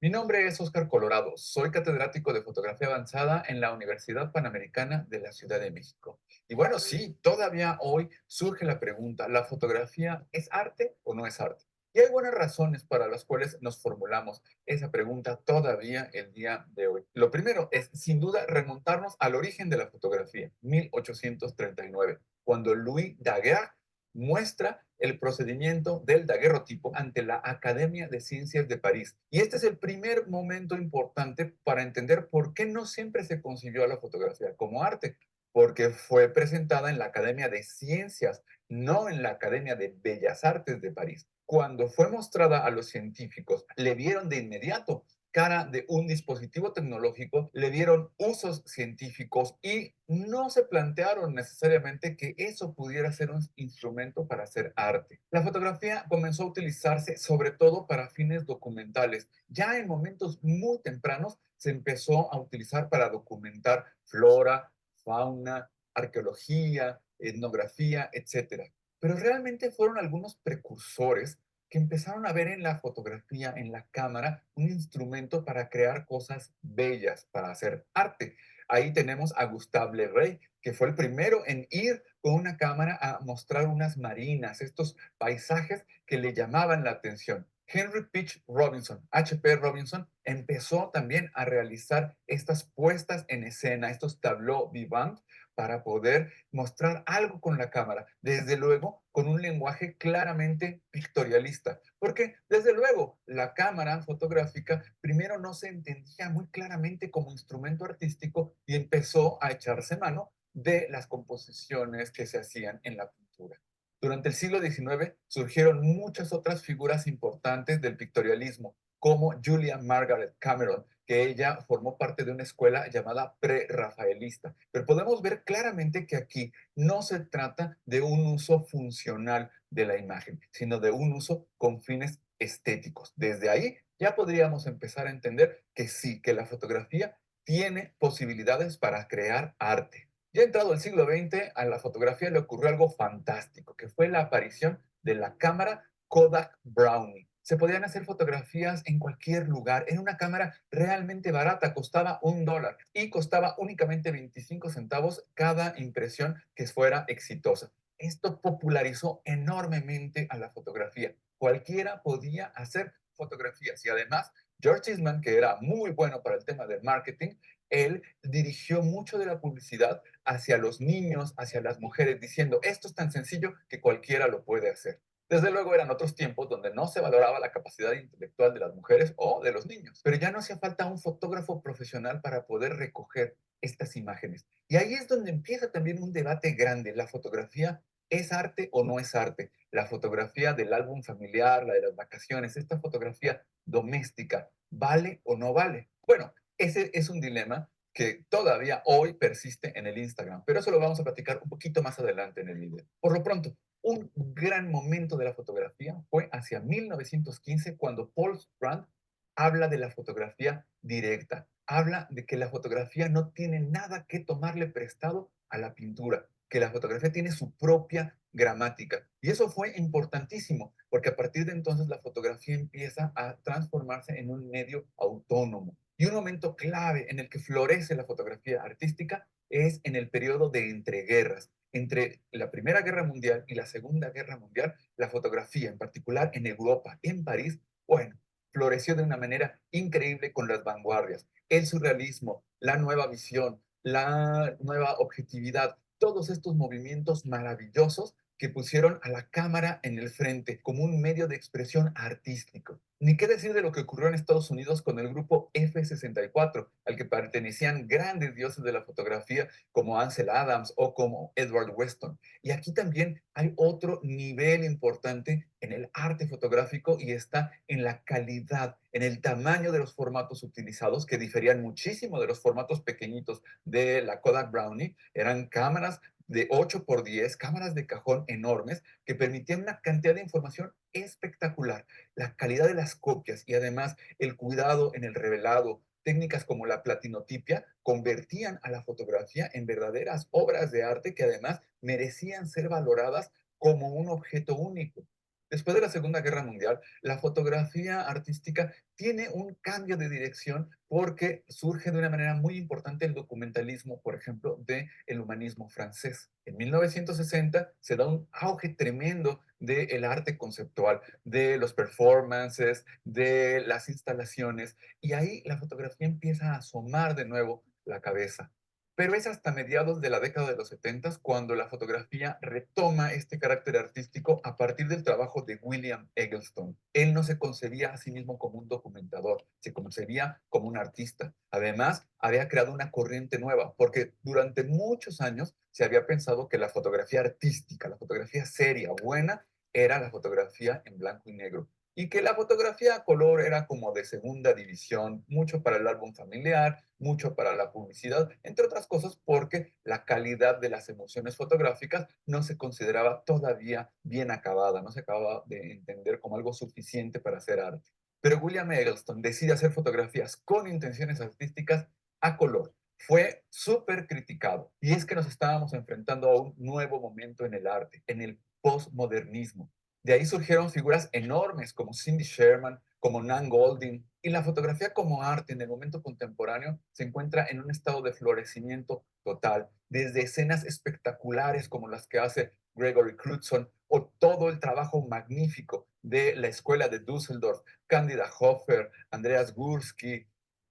Mi nombre es Óscar Colorado, soy catedrático de fotografía avanzada en la Universidad Panamericana de la Ciudad de México. Y bueno, sí, todavía hoy surge la pregunta, ¿la fotografía es arte o no es arte? Y hay buenas razones para las cuales nos formulamos esa pregunta todavía el día de hoy. Lo primero es, sin duda, remontarnos al origen de la fotografía, 1839, cuando Louis Daguerre muestra el procedimiento del daguerrotipo ante la Academia de Ciencias de París. Y este es el primer momento importante para entender por qué no siempre se concibió a la fotografía como arte, porque fue presentada en la Academia de Ciencias, no en la Academia de Bellas Artes de París. Cuando fue mostrada a los científicos, le vieron de inmediato cara de un dispositivo tecnológico, le dieron usos científicos y no se plantearon necesariamente que eso pudiera ser un instrumento para hacer arte. La fotografía comenzó a utilizarse sobre todo para fines documentales. Ya en momentos muy tempranos se empezó a utilizar para documentar flora, fauna, arqueología, etnografía, etc. Pero realmente fueron algunos precursores que empezaron a ver en la fotografía, en la cámara, un instrumento para crear cosas bellas, para hacer arte. Ahí tenemos a Gustave Le Ray, que fue el primero en ir con una cámara a mostrar unas marinas, estos paisajes que le llamaban la atención. Henry Pitch Robinson, H.P. Robinson, empezó también a realizar estas puestas en escena, estos tableaux vivants, para poder mostrar algo con la cámara, desde luego con un lenguaje claramente pictorialista, porque desde luego la cámara fotográfica primero no se entendía muy claramente como instrumento artístico y empezó a echarse mano de las composiciones que se hacían en la pintura. Durante el siglo XIX surgieron muchas otras figuras importantes del pictorialismo, como Julia Margaret Cameron, que ella formó parte de una escuela llamada pre-rafaelista. Pero podemos ver claramente que aquí no se trata de un uso funcional de la imagen, sino de un uso con fines estéticos. Desde ahí ya podríamos empezar a entender que sí, que la fotografía tiene posibilidades para crear arte. Ya entrado el siglo XX, a la fotografía le ocurrió algo fantástico, que fue la aparición de la cámara Kodak Brownie. Se podían hacer fotografías en cualquier lugar. Era una cámara realmente barata, costaba $1 y costaba únicamente 25 centavos cada impresión que fuera exitosa. Esto popularizó enormemente a la fotografía. Cualquiera podía hacer fotografías y además George Eastman, que era muy bueno para el tema del marketing, él dirigió mucho de la publicidad hacia los niños, hacia las mujeres, diciendo, esto es tan sencillo que cualquiera lo puede hacer. Desde luego eran otros tiempos donde no se valoraba la capacidad intelectual de las mujeres o de los niños, pero ya no hacía falta un fotógrafo profesional para poder recoger estas imágenes. Y ahí es donde empieza también un debate grande. ¿La fotografía es arte o no es arte? La fotografía del álbum familiar, la de las vacaciones, esta fotografía doméstica, ¿vale o no vale? Bueno, ese es un dilema que todavía hoy persiste en el Instagram, pero eso lo vamos a platicar un poquito más adelante en el video. Por lo pronto, un gran momento de la fotografía fue hacia 1915 cuando Paul Brandt habla de la fotografía directa, habla de que la fotografía no tiene nada que tomarle prestado a la pintura, que la fotografía tiene su propia gramática. Y eso fue importantísimo, porque a partir de entonces la fotografía empieza a transformarse en un medio autónomo. Y un momento clave en el que florece la fotografía artística es en el periodo de entreguerras. Entre la Primera Guerra Mundial y la Segunda Guerra Mundial, la fotografía, en particular en Europa, en París, bueno, floreció de una manera increíble con las vanguardias. El surrealismo, la nueva visión, la nueva objetividad, todos estos movimientos maravillosos que pusieron a la cámara en el frente como un medio de expresión artístico. Ni qué decir de lo que ocurrió en Estados Unidos con el grupo F-64, al que pertenecían grandes dioses de la fotografía como Ansel Adams o como Edward Weston. Y aquí también hay otro nivel importante en el arte fotográfico y está en la calidad, en el tamaño de los formatos utilizados, que diferían muchísimo de los formatos pequeñitos de la Kodak Brownie. Eran cámaras de 8x10, cámaras de cajón enormes que permitían una cantidad de información espectacular. La calidad de las copias y además el cuidado en el revelado, técnicas como la platinotipia convertían a la fotografía en verdaderas obras de arte que además merecían ser valoradas como un objeto único. Después de la Segunda Guerra Mundial, la fotografía artística tiene un cambio de dirección porque surge de una manera muy importante el documentalismo, por ejemplo, del humanismo francés. En 1960 se da un auge tremendo del arte conceptual, de los performances, de las instalaciones, y ahí la fotografía empieza a asomar de nuevo la cabeza. Pero es hasta mediados de la década de los 70 cuando la fotografía retoma este carácter artístico a partir del trabajo de William Eggleston. Él no se concebía a sí mismo como un documentador, se concebía como un artista. Además, había creado una corriente nueva, porque durante muchos años se había pensado que la fotografía artística, la fotografía seria, buena, era la fotografía en blanco y negro. Y que la fotografía a color era como de segunda división, mucho para el álbum familiar, mucho para la publicidad, entre otras cosas porque la calidad de las emociones fotográficas no se consideraba todavía bien acabada, no se acababa de entender como algo suficiente para hacer arte. Pero William Eggleston decide hacer fotografías con intenciones artísticas a color. Fue súper criticado y es que nos estábamos enfrentando a un nuevo momento en el arte, en el postmodernismo. De ahí surgieron figuras enormes como Cindy Sherman, como Nan Goldin, y la fotografía como arte en el momento contemporáneo se encuentra en un estado de florecimiento total, desde escenas espectaculares como las que hace Gregory Crewdson o todo el trabajo magnífico de la escuela de Düsseldorf, Candida Hofer, Andreas Gursky,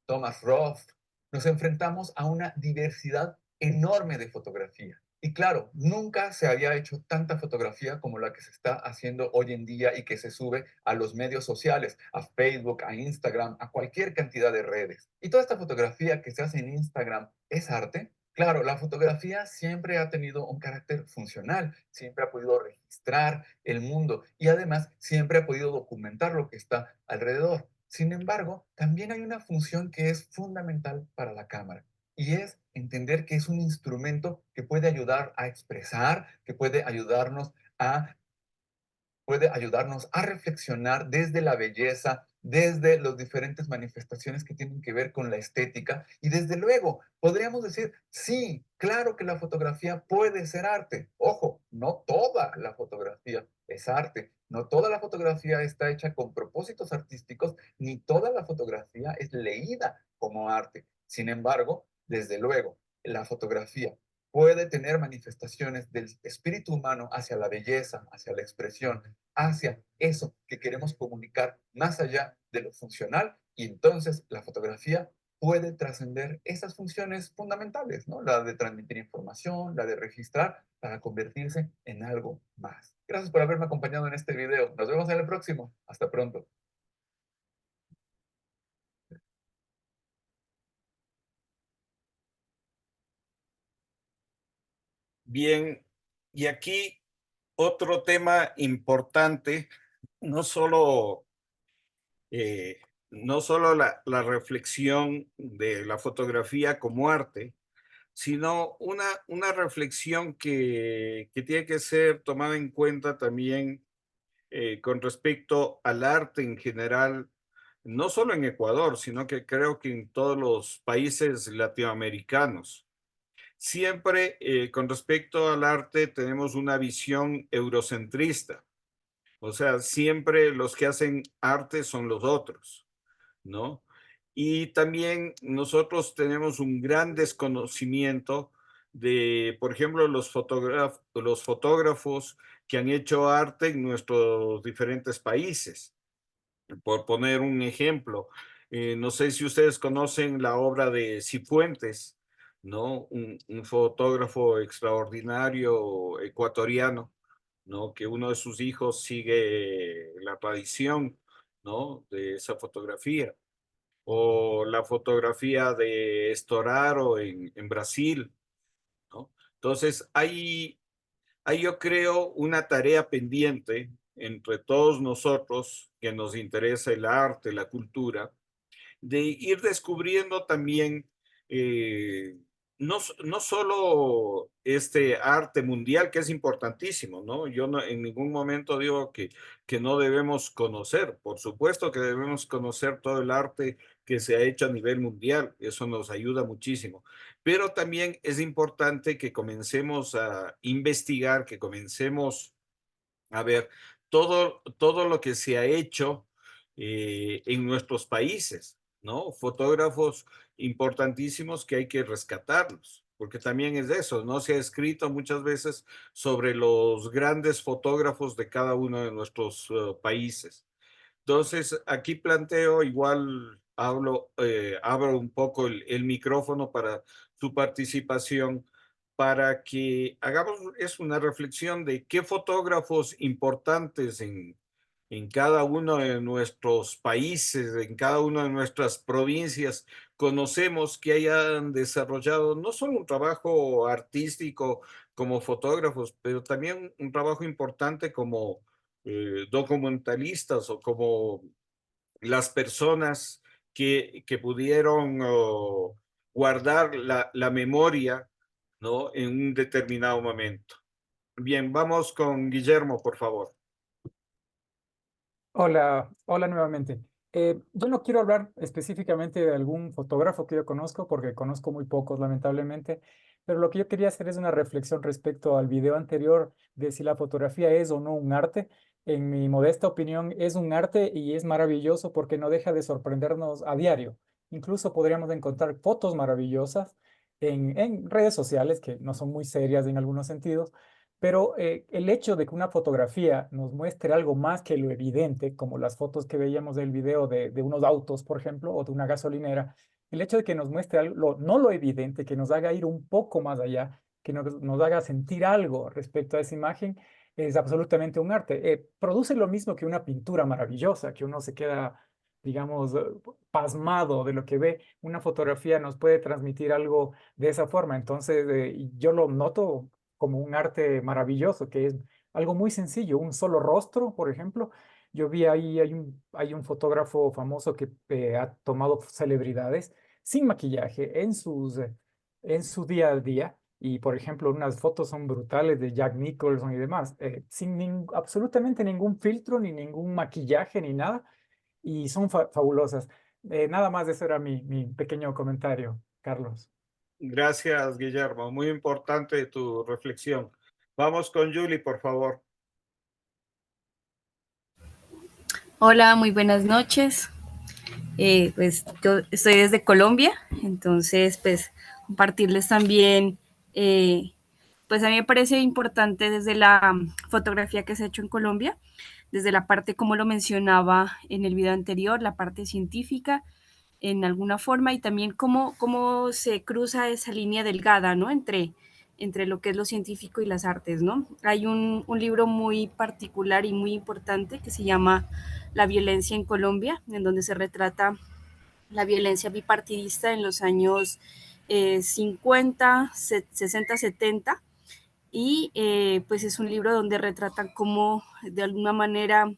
Thomas Roth. Nos enfrentamos a una diversidad enorme de fotografía. Y claro, nunca se había hecho tanta fotografía como la que se está haciendo hoy en día y que se sube a los medios sociales, a Facebook, a Instagram, a cualquier cantidad de redes. Y toda esta fotografía que se hace en Instagram es arte. Claro, la fotografía siempre ha tenido un carácter funcional, siempre ha podido registrar el mundo y además siempre ha podido documentar lo que está alrededor. Sin embargo, también hay una función que es fundamental para la cámara y es entender que es un instrumento que puede ayudar a expresar, que puede ayudarnos a reflexionar desde la belleza, desde las diferentes manifestaciones que tienen que ver con la estética y desde luego podríamos decir, sí, claro que la fotografía puede ser arte. Ojo, no toda la fotografía es arte, no toda la fotografía está hecha con propósitos artísticos, ni toda la fotografía es leída como arte. Sin embargo, desde luego, la fotografía puede tener manifestaciones del espíritu humano hacia la belleza, hacia la expresión, hacia eso que queremos comunicar más allá de lo funcional y entonces la fotografía puede trascender esas funciones fundamentales, ¿no? La de transmitir información, la de registrar para convertirse en algo más. Gracias por haberme acompañado en este video. Nos vemos en el próximo. Hasta pronto.
Bien, y aquí otro tema importante, no solo, eh, no solo la reflexión de la fotografía como arte, sino una reflexión que tiene que ser tomada en cuenta también con respecto al arte en general, no solo en Ecuador, sino que creo que en todos los países latinoamericanos. Siempre con respecto al arte tenemos una visión eurocentrista, o sea, siempre los que hacen arte son los otros, ¿no? Y también nosotros tenemos un gran desconocimiento de, por ejemplo, los fotógrafos que han hecho arte en nuestros diferentes países. Por poner un ejemplo, no sé si ustedes conocen la obra de Cifuentes, ¿no? Un fotógrafo extraordinario ecuatoriano, ¿no? Que uno de sus hijos sigue la tradición, ¿no? De esa fotografía. O la fotografía de Storaro en Brasil, ¿no? Entonces, hay yo creo una tarea pendiente entre todos nosotros que nos interesa el arte, la cultura, de ir descubriendo también no solo este arte mundial que es importantísimo, ¿no? Yo no, en ningún momento digo que no debemos conocer, por supuesto que debemos conocer todo el arte que se ha hecho a nivel mundial, eso nos ayuda muchísimo, pero también es importante que comencemos a investigar, que comencemos a ver todo lo que se ha hecho en nuestros países, ¿no? Fotógrafos importantísimos que hay que rescatarlos, porque también es de eso, ¿no? Se ha escrito muchas veces sobre los grandes fotógrafos de cada uno de nuestros países. Entonces, aquí planteo, igual abro un poco el micrófono para su participación, para que hagamos es una reflexión de qué fotógrafos importantes en cada uno de nuestros países, en cada una de nuestras provincias, conocemos que hayan desarrollado no solo un trabajo artístico como fotógrafos, pero también un trabajo importante como documentalistas o como las personas que pudieron guardar la memoria, ¿no? En un determinado momento. Bien, vamos con Guillermo, por favor.
Hola, hola nuevamente. Yo no quiero hablar específicamente de algún fotógrafo que yo conozco, porque conozco muy pocos, lamentablemente, pero lo que yo quería hacer es una reflexión respecto al video anterior de si la fotografía es o no un arte. En mi modesta opinión, es un arte y es maravilloso porque no deja de sorprendernos a diario. Incluso podríamos encontrar fotos maravillosas en redes sociales que no son muy serias en algunos sentidos, pero el hecho de que una fotografía nos muestre algo más que lo evidente, como las fotos que veíamos del video de unos autos, por ejemplo, o de una gasolinera, el hecho de que nos muestre algo, no lo evidente, que nos haga ir un poco más allá, que nos haga sentir algo respecto a esa imagen, es absolutamente un arte. Produce lo mismo que una pintura maravillosa, que uno se queda, digamos, pasmado de lo que ve. Una fotografía nos puede transmitir algo de esa forma. Entonces, y yo lo noto como un arte maravilloso, que es algo muy sencillo, un solo rostro, por ejemplo. Yo vi ahí, hay un fotógrafo famoso que ha tomado celebridades sin maquillaje en su día a día. Y, por ejemplo, unas fotos son brutales de Jack Nicholson y demás, sin absolutamente ningún filtro, ni ningún maquillaje, ni nada. Y son fabulosas. Nada más, eso era mi pequeño comentario, Carlos.
Gracias, Guillermo. Muy importante tu reflexión. Vamos con Julie, por favor.
Hola, muy buenas noches. Pues yo estoy desde Colombia, entonces pues compartirles también, pues a mí me parece importante desde la fotografía que se ha hecho en Colombia, desde la parte como lo mencionaba en el video anterior, la parte científica en alguna forma y también cómo se cruza esa línea delgada, ¿no? Entre lo que es lo científico y las artes, ¿no? Hay un libro muy particular y muy importante que se llama La violencia en Colombia, en donde se retrata la violencia bipartidista en los años 50, 60, 70, y pues es un libro donde retratan cómo de alguna manera,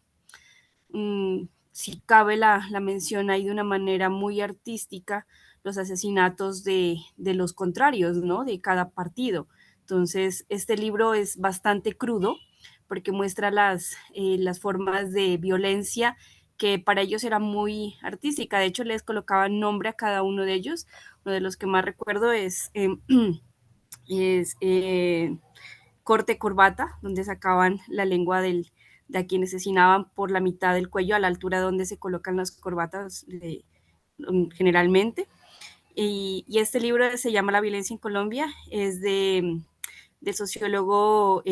si cabe la mención ahí de una manera muy artística, los asesinatos de los contrarios, ¿no? De cada partido. Entonces, este libro es bastante crudo porque muestra las formas de violencia que para ellos era muy artística. De hecho, les colocaban nombre a cada uno de ellos. Uno de los que más recuerdo es corte corbata, donde sacaban la lengua de a quien asesinaban por la mitad del cuello, a la altura donde se colocan las corbatas generalmente. Y este libro se llama La violencia en Colombia, es del sociólogo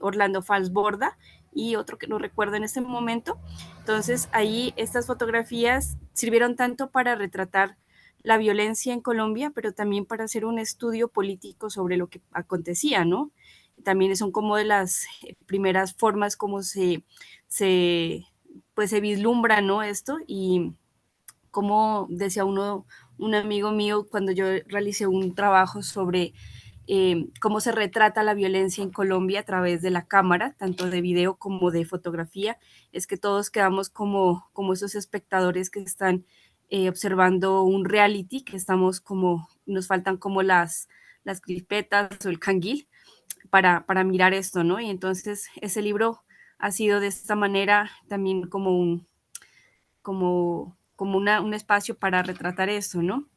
Orlando Falsborda y otro que no recuerdo en este momento. Entonces ahí estas fotografías sirvieron tanto para retratar la violencia en Colombia, pero también para hacer un estudio político sobre lo que acontecía, ¿no? También son como de las primeras formas como pues se vislumbra, ¿no? Esto y como decía un amigo mío cuando yo realicé un trabajo sobre cómo se retrata la violencia en Colombia a través de la cámara, tanto de video como de fotografía, es que todos quedamos como esos espectadores que están observando un reality, que estamos como, nos faltan como las crispetas o el canguil para mirar esto, ¿no? Y entonces ese libro ha sido de esta manera también como un espacio para retratar eso, ¿no?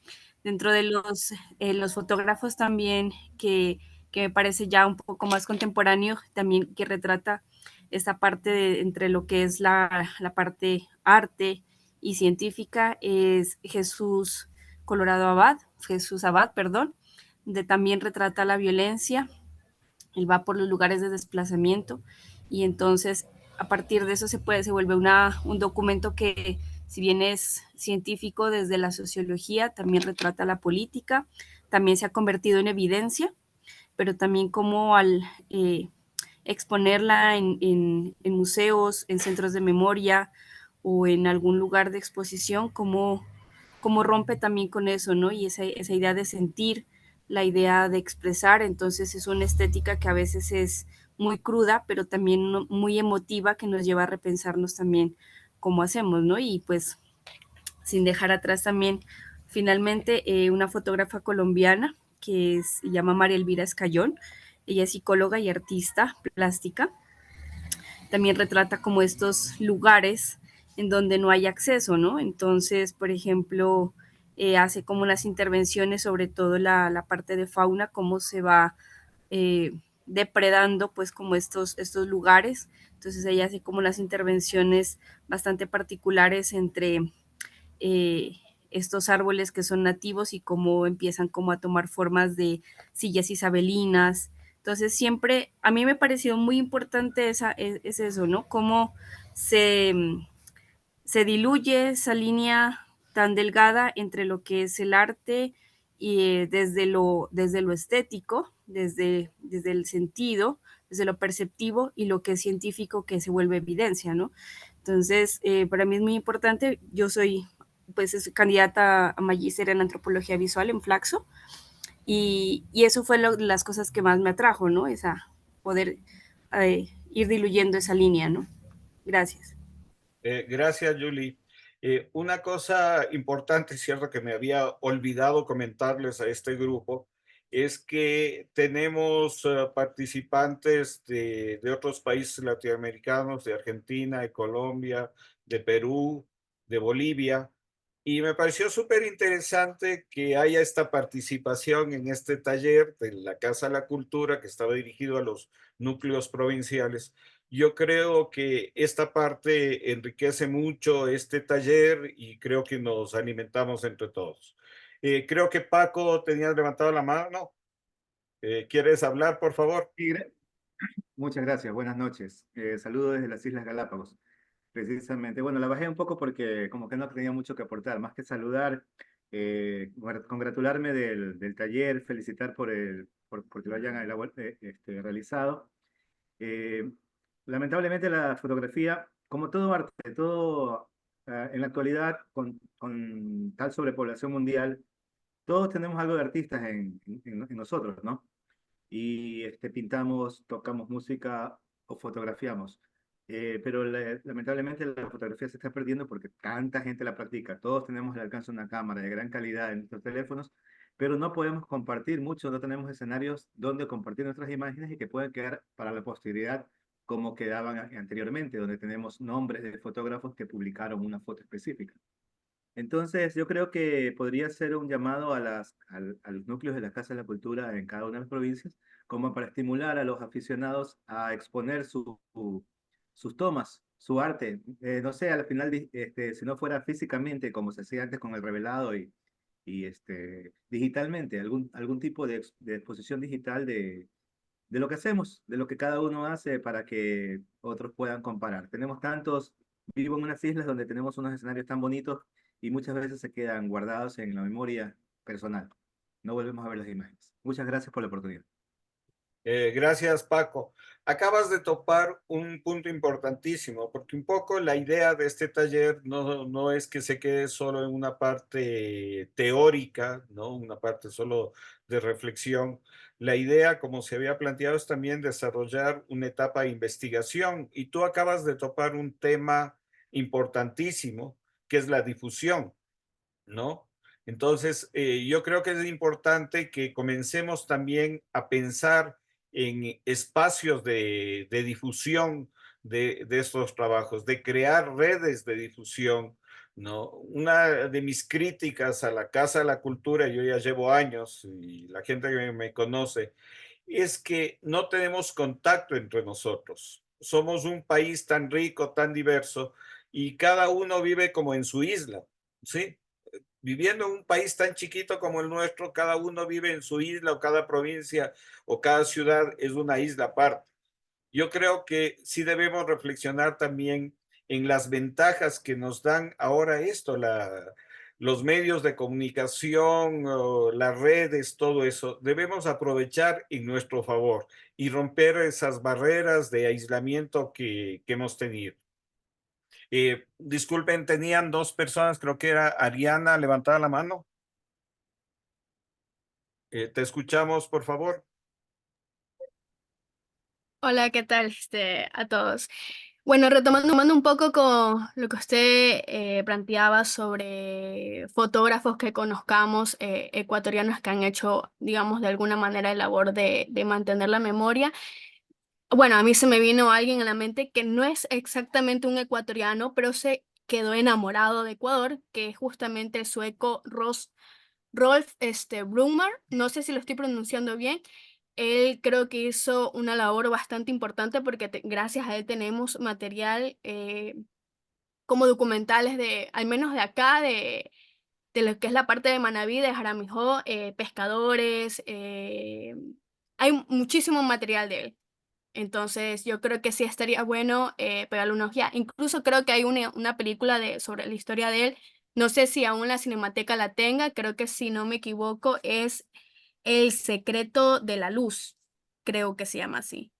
Dentro de los fotógrafos también que me parece ya un poco más contemporáneo, también que retrata esta parte entre lo que es la parte arte y científica, es Jesús Abad, perdón, donde también retrata la violencia. Él va por los lugares de desplazamiento y entonces a partir de eso se vuelve un documento que, si bien es científico desde la sociología, también retrata la política, también se ha convertido en evidencia, pero también como al exponerla en museos, en centros de memoria o en algún lugar de exposición, como rompe también con eso, ¿no? Y esa idea de sentir, la idea de expresar, entonces es una estética que a veces es muy cruda, pero también muy emotiva, que nos lleva a repensarnos también cómo hacemos, ¿no? Y pues sin dejar atrás también finalmente una fotógrafa colombiana que se llama María Elvira Escayón, ella es psicóloga y artista plástica, también retrata como estos lugares en donde no hay acceso, ¿no? Entonces, por ejemplo, hace como unas intervenciones sobre todo la parte de fauna, cómo se va depredando pues como estos lugares. Entonces ella hace como unas intervenciones bastante particulares entre estos árboles que son nativos y cómo empiezan como a tomar formas de sillas isabelinas. Entonces siempre, a mí me ha parecido muy importante es eso, ¿no? Cómo se, se diluye esa línea tan delgada entre lo que es el arte y desde lo estético, desde el sentido, desde lo perceptivo y lo que es científico que se vuelve evidencia, ¿no? Entonces, para mí es muy importante, yo soy pues candidata a magíster en antropología visual en Flaxo y eso fue las cosas que más me atrajo, ¿no? Esa poder ir diluyendo esa línea, ¿no? Gracias.
Gracias, Julie. Una cosa importante, cierto, que me había olvidado comentarles a este grupo, es que tenemos participantes de otros países latinoamericanos, de Argentina, de Colombia, de Perú, de Bolivia, y me pareció súper interesante que haya esta participación en este taller de la Casa de la Cultura que estaba dirigido a los núcleos provinciales. Yo creo que esta parte enriquece mucho este taller y creo que nos alimentamos entre todos. Creo que Paco tenías levantado la mano. ¿Quieres hablar, por favor?
Sí, muchas gracias, buenas noches. Saludos desde las Islas Galápagos. Precisamente, bueno, la bajé un poco porque como que no tenía mucho que aportar, más que saludar, congratularme del taller, felicitar porque lo hayan realizado. Eh, Lamentablemente la fotografía, como todo arte, todo en la actualidad, con tal sobrepoblación mundial, todos tenemos algo de artistas en nosotros, ¿no? Y pintamos, tocamos música o fotografiamos. Pero lamentablemente la fotografía se está perdiendo porque tanta gente la practica. Todos tenemos al alcance de una cámara de gran calidad en nuestros teléfonos, pero no podemos compartir mucho, no tenemos escenarios donde compartir nuestras imágenes y que puedan quedar para la posteridad como quedaban anteriormente, donde tenemos nombres de fotógrafos que publicaron una foto específica. Entonces, yo creo que podría ser un llamado a los núcleos de la Casa de la Cultura en cada una de las provincias, como para estimular a los aficionados a exponer sus tomas, su arte. No sé, al final, si no fuera físicamente, como se hacía antes con el revelado y digitalmente, algún tipo de exposición digital de lo que hacemos, de lo que cada uno hace para que otros puedan comparar. Tenemos vivo en unas islas donde tenemos unos escenarios tan bonitos y muchas veces se quedan guardados en la memoria personal. No volvemos a ver las imágenes. Muchas gracias por la oportunidad.
Gracias, Paco. Acabas de topar un punto importantísimo, porque un poco la idea de este taller no es que se quede solo en una parte teórica, ¿no? Una parte solo de reflexión. La idea, como se había planteado, es también desarrollar una etapa de investigación. Y tú acabas de topar un tema importantísimo, que es la difusión, ¿no? Entonces, yo creo que es importante que comencemos también a pensar en espacios de difusión de estos trabajos, de crear redes de difusión, ¿no? Una de mis críticas a la Casa de la Cultura, yo ya llevo años y la gente que me conoce, es que no tenemos contacto entre nosotros. Somos un país tan rico, tan diverso, y cada uno vive como en su isla, ¿sí? Viviendo en un país tan chiquito como el nuestro, cada uno vive en su isla o cada provincia o cada ciudad es una isla aparte. Yo creo que sí debemos reflexionar también en las ventajas que nos dan ahora los medios de comunicación, las redes, todo eso. Debemos aprovechar en nuestro favor y romper esas barreras de aislamiento que hemos tenido. Disculpen, tenían dos personas, creo que era Ariana, levantada la mano. Te escuchamos, por favor.
Hola, ¿qué tal a todos? Bueno, retomando un poco con lo que usted planteaba sobre fotógrafos que conozcamos, ecuatorianos que han hecho, digamos, de alguna manera el labor de mantener la memoria. Bueno, a mí se me vino alguien a la mente que no es exactamente un ecuatoriano, pero se quedó enamorado de Ecuador, que es justamente el sueco Rolf Brummer, no sé si lo estoy pronunciando bien. Él creo que hizo una labor bastante importante porque gracias a él tenemos material como documentales de, al menos de acá, de lo que es la parte de Manabí, de Jaramijó, pescadores, hay muchísimo material de él. Entonces yo creo que sí estaría bueno pegarle una ojeada. Incluso creo que hay una película sobre la historia de él. No sé si aún la Cinemateca la tenga, creo que si no me equivoco es El secreto de la luz, creo que se llama así.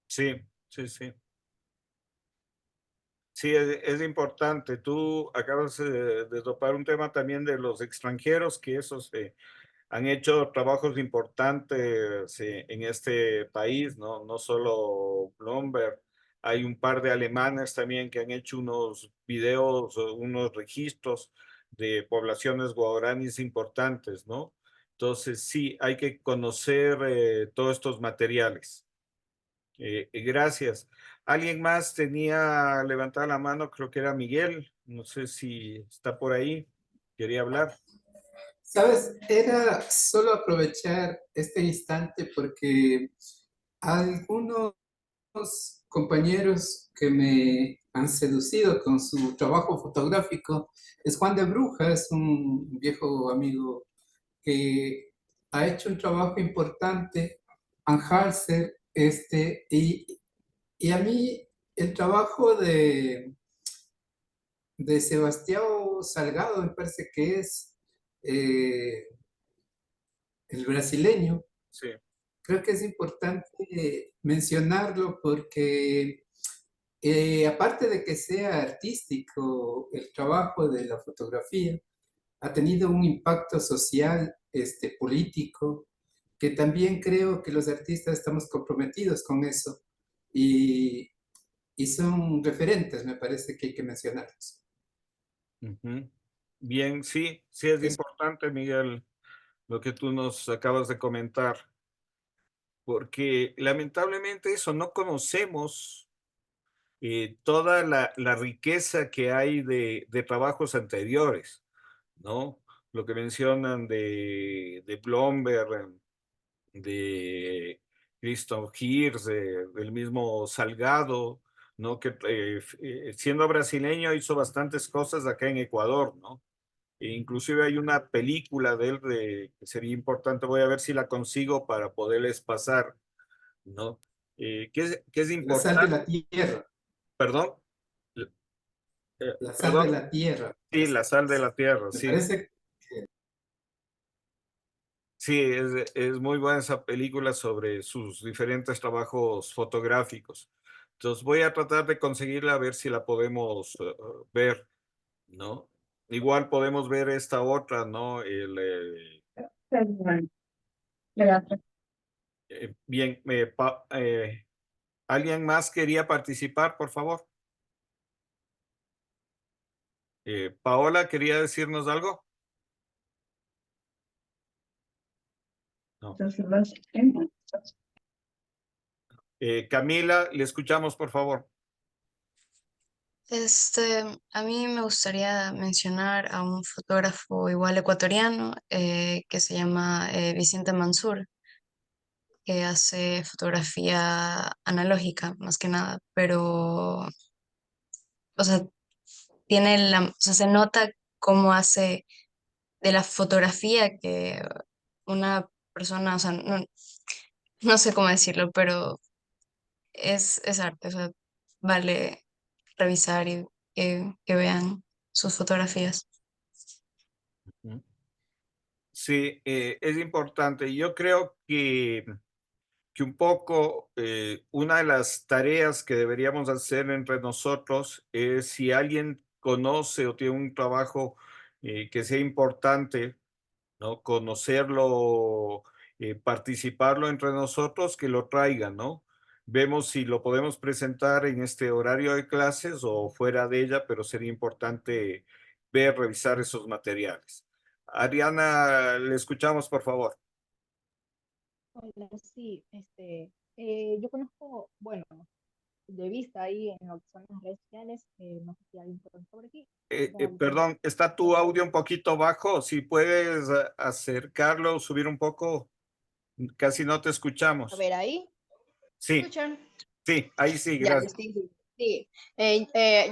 Sí, sí, sí. Sí, es importante. Tú acabas de topar un tema también de los extranjeros, que esos han hecho trabajos importantes en este país, ¿no? No solo Bloomberg, hay un par de alemanes también que han hecho unos videos, unos registros de poblaciones guaraníes importantes, ¿no? Entonces, sí, hay que conocer todos estos materiales. Gracias. ¿Alguien más tenía levantada la mano? Creo que era Miguel. No sé si está por ahí. Quería hablar.
Sabes, era solo aprovechar este instante porque algunos compañeros que me han seducido con su trabajo fotográfico es Juan de Brujas, un viejo amigo que ha hecho un trabajo importante, Anhalser, y a mí el trabajo de Sebastián Salgado, me parece que es eh, el brasileño.
Sí.
Creo que es importante mencionarlo porque aparte de que sea artístico, el trabajo de la fotografía ha tenido un impacto social, político, que también creo que los artistas estamos comprometidos con eso y, y son referentes, me parece que hay que mencionarlos.
Ujú. Bien, sí, sí es importante, Miguel, lo que tú nos acabas de comentar, porque lamentablemente eso no conocemos toda la riqueza que hay de trabajos anteriores, ¿no? Lo que mencionan de Blomberg, de Christoph Hirsch, del mismo Salgado, ¿no? Que siendo brasileño hizo bastantes cosas acá en Ecuador, ¿no? E inclusive hay una película de él que sería importante, voy a ver si la consigo para poderles pasar, ¿no? Que es
La sal de
importante,
la tierra,
perdón,
la sal de
perdón,
la tierra.
sí, La sal de la tierra,
Me
sí.
parece
Sí, es muy buena esa película sobre sus diferentes trabajos fotográficos. Entonces voy a tratar de conseguirla a ver si la podemos ver, ¿no? Igual podemos ver esta otra, ¿no? Bien, ¿alguien más quería participar, por favor? Paola, ¿quería decirnos algo? No. Camila, le escuchamos, por favor.
A mí me gustaría mencionar a un fotógrafo igual ecuatoriano que se llama Vicente Mansur, que hace fotografía analógica más que nada, pero, o sea, o sea, se nota cómo hace de la fotografía que una persona, o sea, no sé cómo decirlo, pero es arte, o sea, vale revisar y que vean sus fotografías.
Ujú. Sí, es importante. Yo creo que un poco una de las tareas que deberíamos hacer entre nosotros es si alguien conoce o tiene un trabajo que sea importante, ¿no? Conocerlo, participarlo entre nosotros, que lo traigan, ¿no? Vemos si lo podemos presentar en este horario de clases o fuera de ella, pero sería importante ver, revisar esos materiales. Ariana, le escuchamos, por favor.
Hola, sí, yo conozco, bueno, de vista ahí en lo que son las redes sociales. No sé si alguien puede por aquí.
Perdón, está tu audio un poquito bajo. Si puedes acercarlo o subir un poco, casi no te
A
escuchamos.
ver, ahí.
Sí,
¿Escuchan?
sí, ahí sí,
Ya,
gracias.
sí, sí. Sí.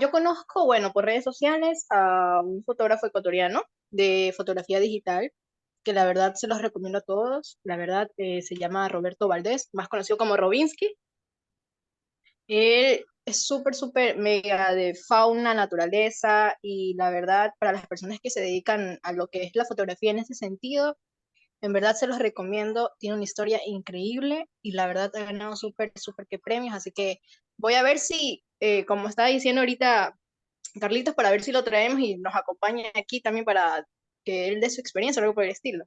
Yo conozco, bueno, por redes sociales a un fotógrafo ecuatoriano de fotografía digital, que la verdad se los recomiendo a todos. La verdad se llama Roberto Valdés, más conocido como Robinsky. Él es súper, súper mega de fauna, naturaleza, y la verdad, para las personas que se dedican a lo que es la fotografía en ese sentido, en verdad se los recomiendo. Tiene una historia increíble y la verdad ha ganado súper, súper que premios. Así que voy a ver si, como estaba diciendo ahorita Carlitos, para ver si lo traemos y nos acompaña aquí también para que él dé su experiencia o algo por el estilo.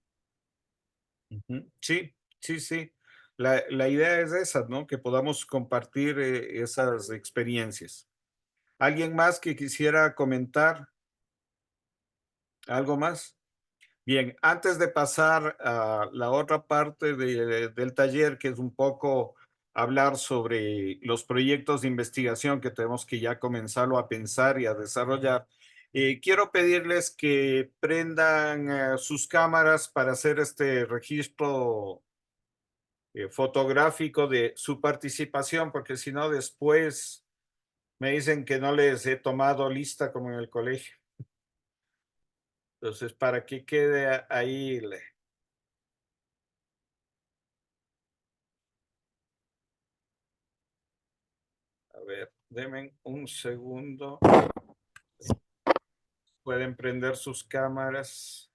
Ujú. Sí, sí, sí. La idea es esa, ¿no? Que podamos compartir esas experiencias. ¿Alguien más que quisiera comentar algo más? Bien, antes de pasar a la otra parte del taller, que es un poco hablar sobre los proyectos de investigación que tenemos que ya comenzarlo a pensar y a desarrollar, quiero pedirles que prendan sus cámaras para hacer este registro fotográfico de su participación, porque si no después me dicen que no les he tomado lista como en el colegio. Entonces, para que quede ahí. A ver, denme un segundo. Pueden prender sus cámaras.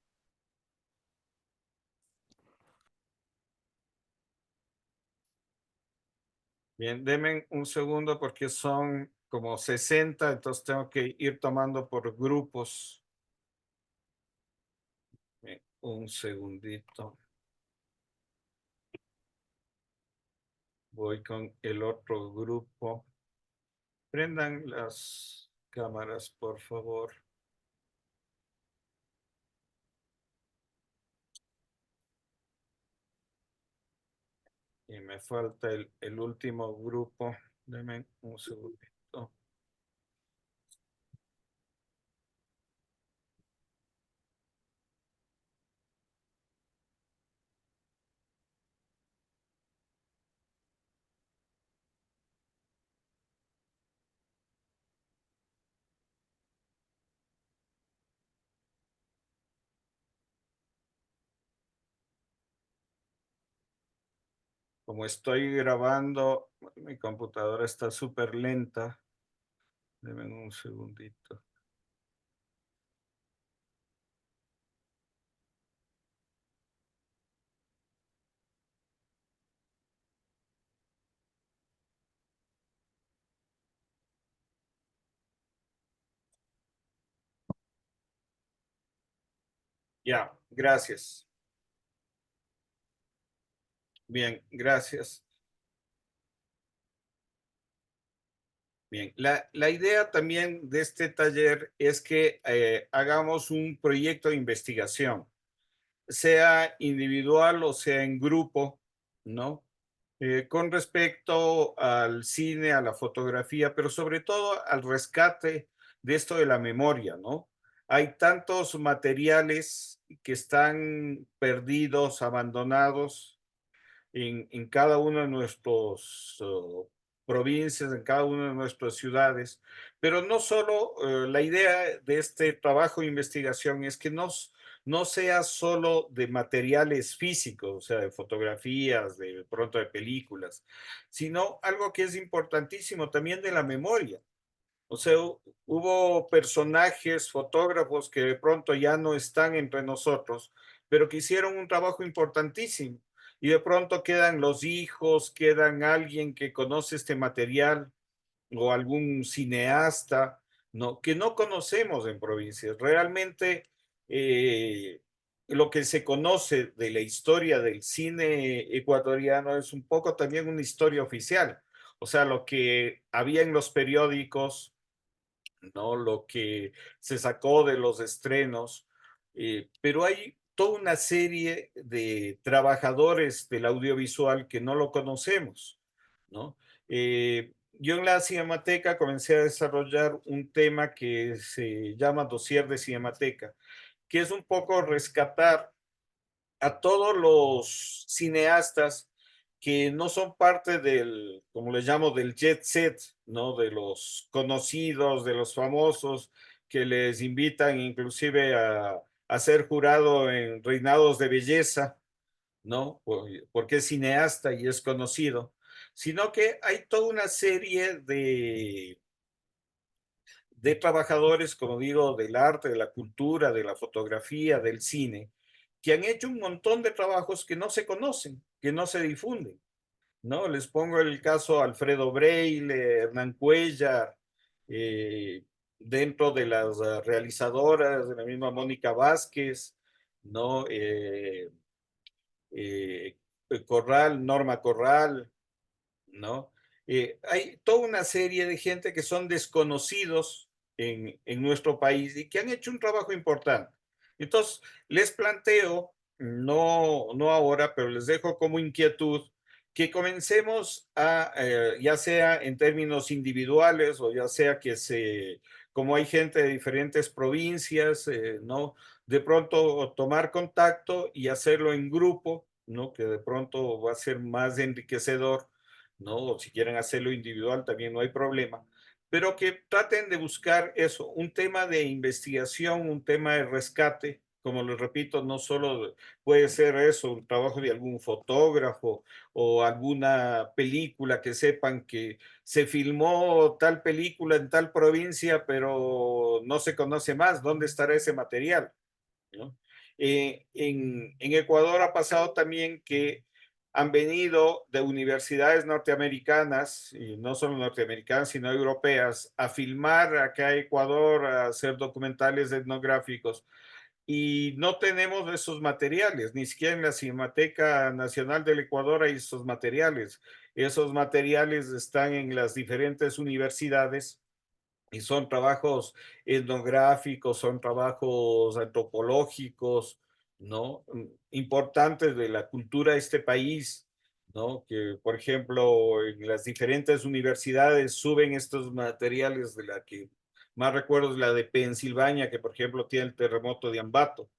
Bien, denme un segundo porque son como 60, entonces tengo que ir tomando por grupos. Bien, un segundito. Voy con el otro grupo. Prendan las cámaras, por favor. Y me falta el último grupo. Denme un segundito. Como estoy grabando, mi computadora está súper lenta. Denme un segundito. Ya, gracias. Bien, gracias. Bien, la idea también de este taller es que hagamos un proyecto de investigación, sea individual o sea en grupo, ¿no? Con respecto al cine, a la fotografía, pero sobre todo al rescate de esto de la memoria, ¿no? Hay tantos materiales que están perdidos, abandonados en cada uno de nuestros provincias, en cada una de nuestras ciudades, pero no solo la idea de este trabajo de investigación es que no sea solo de materiales físicos, o sea, de fotografías, de pronto de películas, sino algo que es importantísimo también de la memoria. O sea, hubo personajes, fotógrafos que de pronto ya no están entre nosotros, pero que hicieron un trabajo importantísimo. Y de pronto quedan los hijos, quedan alguien que conoce este material o algún cineasta, ¿no? Que no conocemos en provincias. Realmente lo que se conoce de la historia del cine ecuatoriano es un poco también una historia oficial. O sea, lo que había en los periódicos, ¿no? Lo que se sacó de los estrenos, pero hay toda una serie de trabajadores del audiovisual que no lo conocemos, ¿no? yo en la Cinemateca comencé a desarrollar un tema que se llama Dossier de Cinemateca, que es un poco rescatar a todos los cineastas que no son parte del, como les llamo, del jet set, ¿no? De los conocidos, de los famosos, que les invitan inclusive a ser jurado en reinados de belleza, ¿no? Porque es cineasta y es conocido, sino que hay toda una serie de trabajadores, como digo, del arte, de la cultura, de la fotografía, del cine, que han hecho un montón de trabajos que no se conocen, que no se difunden, ¿no? Les pongo el caso Alfredo Breile, Hernán Cuellar, eh, dentro de las realizadoras, de la misma Mónica Vázquez, ¿no? Eh, Corral, Norma Corral, ¿no? Hay toda una serie de gente que son desconocidos en nuestro país y que han hecho un trabajo importante. Entonces, les planteo, no ahora, pero les dejo como inquietud que comencemos a, ya sea en términos individuales o ya sea que como hay gente de diferentes provincias, ¿no? De pronto tomar contacto y hacerlo en grupo, ¿no? Que de pronto va a ser más enriquecedor, ¿no? O si quieren hacerlo individual también no hay problema, pero que traten de buscar eso, un tema de investigación, un tema de rescate, como les repito, no solo puede ser eso, un trabajo de algún fotógrafo o alguna película que sepan que se filmó tal película en tal provincia, pero no se conoce más, ¿dónde estará ese material? ¿No? En Ecuador ha pasado también que han venido de universidades norteamericanas, y no solo norteamericanas, sino europeas, a filmar acá a Ecuador, a hacer documentales etnográficos, y no tenemos esos materiales, ni siquiera en la Cinemateca Nacional del Ecuador hay esos materiales. Esos materiales están en las diferentes universidades y son trabajos etnográficos, son trabajos antropológicos, ¿no? Importantes de la cultura de este país, ¿no? Que, por ejemplo, en las diferentes universidades suben estos materiales, de la que más recuerdo es la de Pensilvania, que, por ejemplo, tiene el terremoto de Ambato,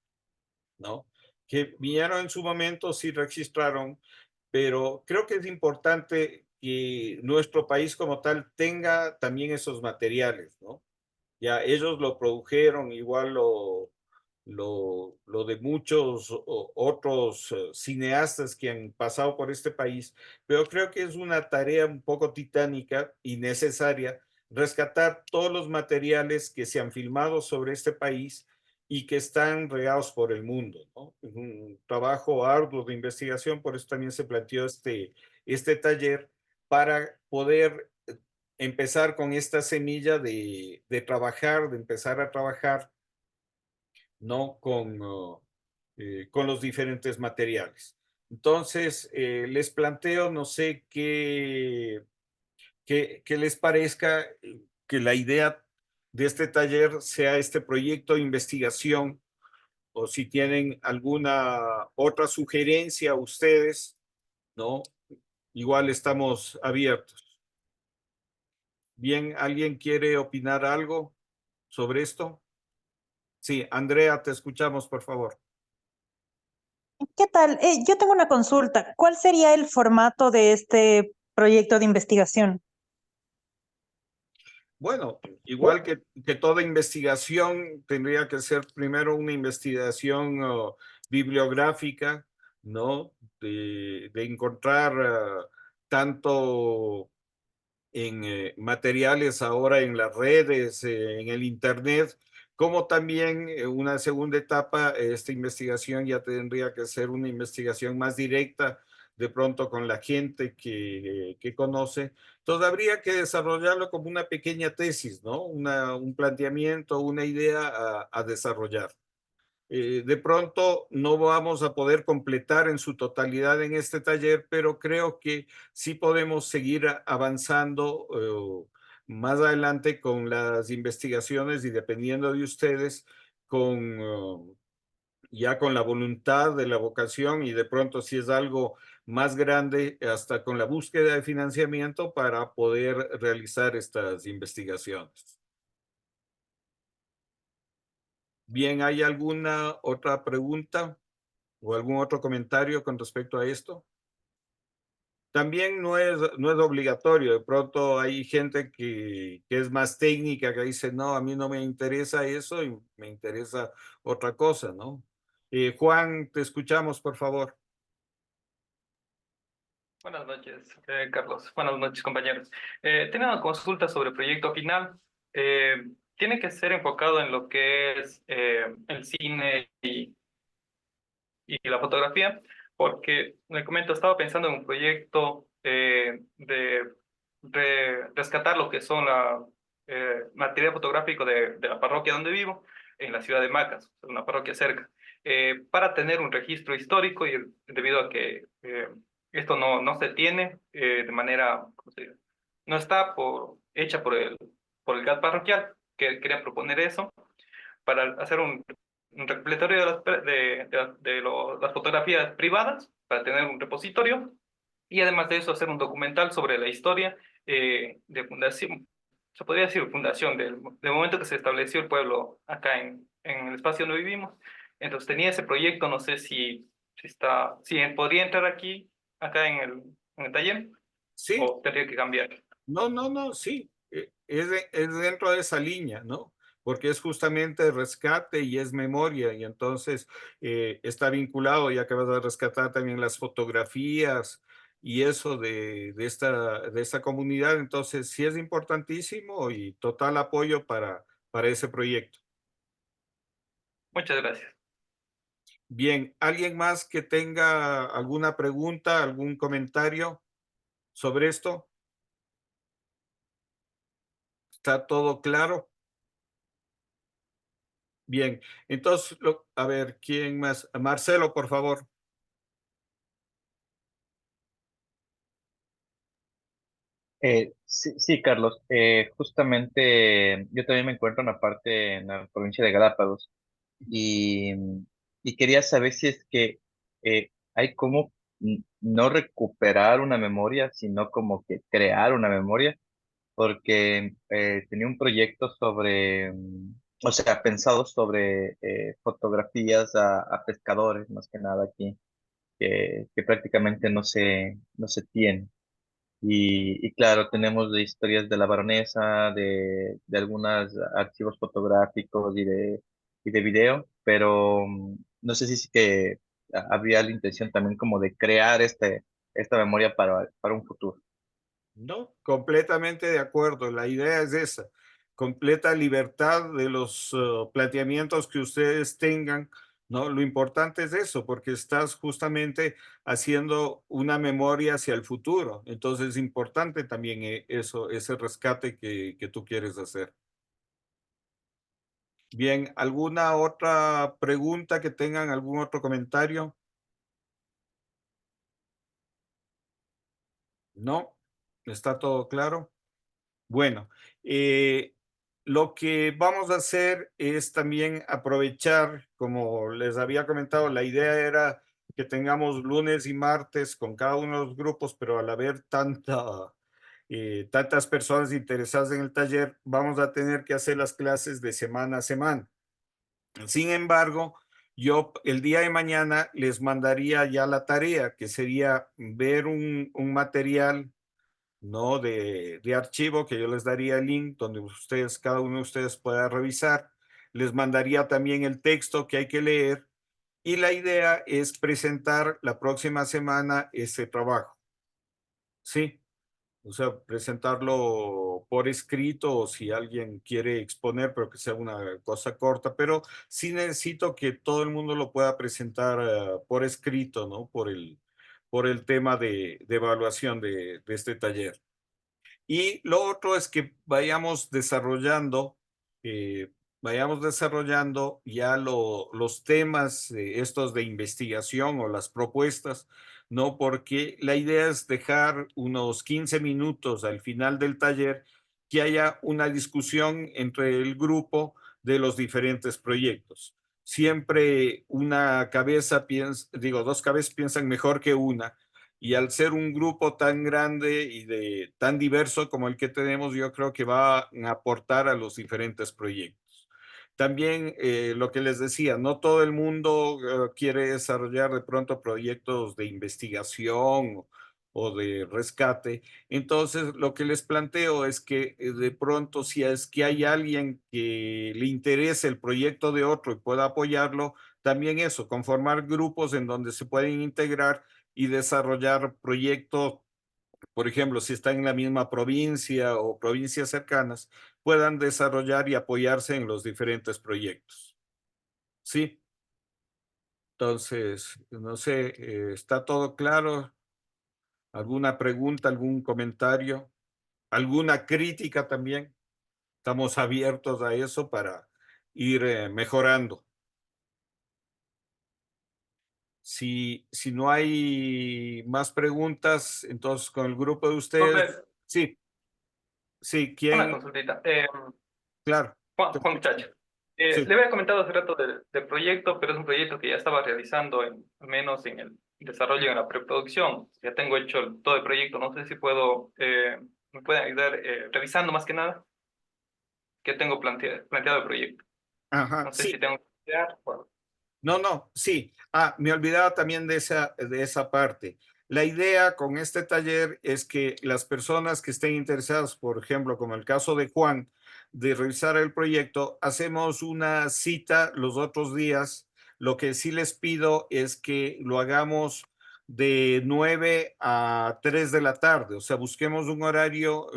¿no? Que vinieron en su momento, sí registraron, pero creo que es importante que nuestro país como tal tenga también esos materiales, ¿no? Ya ellos lo produjeron, igual lo de muchos otros cineastas que han pasado por este país, pero creo que es una tarea un poco titánica y necesaria rescatar todos los materiales que se han filmado sobre este país y que están regados por el mundo, ¿no? Es un trabajo arduo de investigación, por eso también se planteó este taller para poder empezar con esta semilla de trabajar, de empezar a trabajar, ¿no? Con los diferentes materiales. Entonces, les planteo, no sé qué les parezca que la idea de este taller sea este proyecto de investigación, o si tienen alguna otra sugerencia ustedes, ¿no? Igual estamos abiertos. Bien, ¿alguien quiere opinar algo sobre esto? Sí, Andrea, te escuchamos, por favor.
¿Qué tal? Yo tengo una consulta. ¿Cuál sería el formato de este proyecto de investigación?
Bueno, igual que toda investigación, tendría que ser primero una investigación bibliográfica, ¿no? De encontrar tanto en materiales ahora en las redes, en el Internet, como también una segunda etapa, esta investigación ya tendría que ser una investigación más directa, de pronto con la gente que conoce. Entonces habría que desarrollarlo como una pequeña tesis, ¿no? Un planteamiento, una idea a desarrollar. De pronto no vamos a poder completar en su totalidad en este taller, pero creo que sí podemos seguir avanzando más adelante con las investigaciones y dependiendo de ustedes, ya con la voluntad de la vocación y de pronto si es algo más grande, hasta con la búsqueda de financiamiento para poder realizar estas investigaciones. Bien, ¿hay alguna otra pregunta o algún otro comentario con respecto a esto? También no es obligatorio. De pronto hay gente que es más técnica, que dice, no, a mí no me interesa eso y me interesa otra cosa, ¿no? Juan, te escuchamos, por favor.
Buenas noches, Carlos. Buenas noches, compañeros. Tengo una consulta sobre el proyecto final. Tiene que ser enfocado en lo que es el cine y la fotografía, porque le comento, estaba pensando en un proyecto de rescatar lo que son la material fotográfico de la parroquia donde vivo, en la ciudad de Macas, una parroquia cerca, para tener un registro histórico y debido a que esto no se tiene de manera, ¿cómo se dice? No está hecha por el GAT parroquial, que quería proponer eso para hacer un recopilatorio las fotografías privadas, para tener un repositorio, y además de eso hacer un documental sobre la historia de fundación, se podría decir fundación, del momento que se estableció el pueblo acá en el espacio donde vivimos. Entonces tenía ese proyecto, no sé si podría entrar acá en el taller,
sí,
o tendría que cambiar.
No, sí, es dentro de esa línea, ¿no? Porque es justamente rescate y es memoria, y entonces está vinculado, ya que vas a rescatar también las fotografías y eso de esta comunidad, entonces sí es importantísimo y total apoyo para ese proyecto.
Muchas gracias.
Bien, ¿alguien más que tenga alguna pregunta, algún comentario sobre esto? ¿Está todo claro? Bien, entonces, a ver, ¿quién más? Marcelo, por favor.
Sí, Carlos. Justamente yo también me encuentro en la parte en la provincia de Galápagos y, y quería saber si es que hay como no recuperar una memoria, sino como que crear una memoria, porque tenía un proyecto sobre, o sea, pensado sobre fotografías a pescadores, más que nada aquí, que prácticamente no se tienen. Y claro, tenemos de historias de la baronesa, de algunos archivos fotográficos y de video, pero no sé si es que habría la intención también como de crear esta memoria para un futuro.
No, completamente de acuerdo. La idea es esa, completa libertad de los planteamientos que ustedes tengan, ¿no? Lo importante es eso, porque estás justamente haciendo una memoria hacia el futuro. Entonces es importante también eso, ese rescate que tú quieres hacer. Bien, ¿alguna otra pregunta que tengan, algún otro comentario? No, ¿está todo claro? Bueno, lo que vamos a hacer es también aprovechar, como les había comentado, la idea era que tengamos lunes y martes con cada uno de los grupos, pero al haber tantas personas interesadas en el taller, vamos a tener que hacer las clases de semana a semana. Sin embargo, yo el día de mañana les mandaría ya la tarea, que sería ver un material, ¿no? de archivo, que yo les daría el link donde ustedes, cada uno de ustedes pueda revisar. Les mandaría también el texto que hay que leer y la idea es presentar la próxima semana ese trabajo. Sí, o sea, presentarlo por escrito o si alguien quiere exponer, pero que sea una cosa corta, pero sí necesito que todo el mundo lo pueda presentar por escrito, ¿no? Por el tema de evaluación de este taller. Y lo otro es que vayamos desarrollando ya los temas estos de investigación o las propuestas, ¿no? Porque la idea es dejar unos 15 minutos al final del taller que haya una discusión entre el grupo de los diferentes proyectos. Siempre una cabeza piensa, digo, dos cabezas piensan mejor que una. Y al ser un grupo tan grande y tan diverso como el que tenemos, yo creo que va a aportar a los diferentes proyectos. También lo que les decía, no todo el mundo quiere desarrollar de pronto proyectos de investigación o de rescate. Entonces, lo que les planteo es que de pronto, si es que hay alguien que le interese el proyecto de otro y pueda apoyarlo, también eso, conformar grupos en donde se pueden integrar y desarrollar proyectos, por ejemplo, si están en la misma provincia o provincias cercanas, puedan desarrollar y apoyarse en los diferentes proyectos. ¿Sí? Entonces, no sé, ¿está todo claro? ¿Alguna pregunta, algún comentario? ¿Alguna crítica también? Estamos abiertos a eso para ir mejorando. Si no hay más preguntas, entonces con el grupo de ustedes,
Profe,
sí, sí,
una
¿quién?
consultita.
Claro,
Juan Muchacho.
sí.
Le había comentado hace rato del proyecto, pero es un proyecto que ya estaba realizando, al menos en el desarrollo, en la preproducción. Ya tengo hecho todo el proyecto. No sé si me pueden ayudar revisando más que nada qué tengo planteado el proyecto.
Ajá,
No sé
sí.
si tengo que estudiar. Bueno.
No, sí. Me olvidaba también de esa parte. La idea con este taller es que las personas que estén interesadas, por ejemplo, como el caso de Juan, de revisar el proyecto, hacemos una cita los otros días. Lo que sí les pido es que lo hagamos de 9 a 3 de la tarde, o sea, busquemos un horario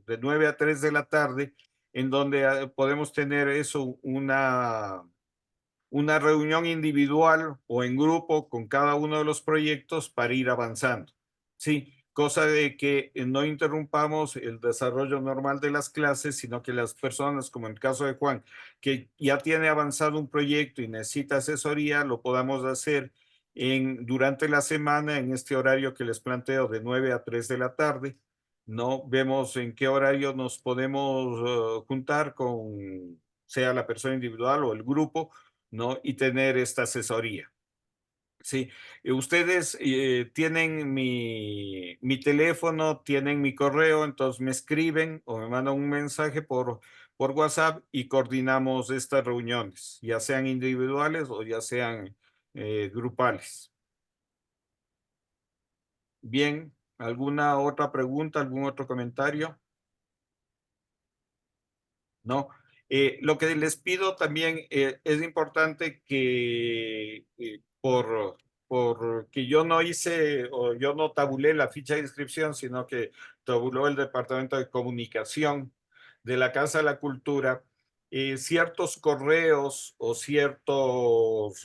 de 9 a 3 de la tarde en donde podemos tener eso, una reunión individual o en grupo con cada uno de los proyectos para ir avanzando. Sí, cosa de que no interrumpamos el desarrollo normal de las clases, sino que las personas, como en el caso de Juan, que ya tiene avanzado un proyecto y necesita asesoría, lo podamos hacer durante la semana en este horario que les planteo de 9 a 3 de la tarde. ¿No? Vemos en qué horario nos podemos juntar con, sea la persona individual o el grupo, ¿no? Y tener esta asesoría. Sí, ustedes tienen mi teléfono, tienen mi correo, entonces me escriben o me mandan un mensaje por WhatsApp y coordinamos estas reuniones, ya sean individuales o ya sean grupales. Bien, ¿alguna otra pregunta, algún otro comentario? ¿No? Lo que les pido también es importante que por que yo no hice o yo no tabulé la ficha de inscripción, sino que tabuló el Departamento de Comunicación de la Casa de la Cultura, ciertos correos o ciertos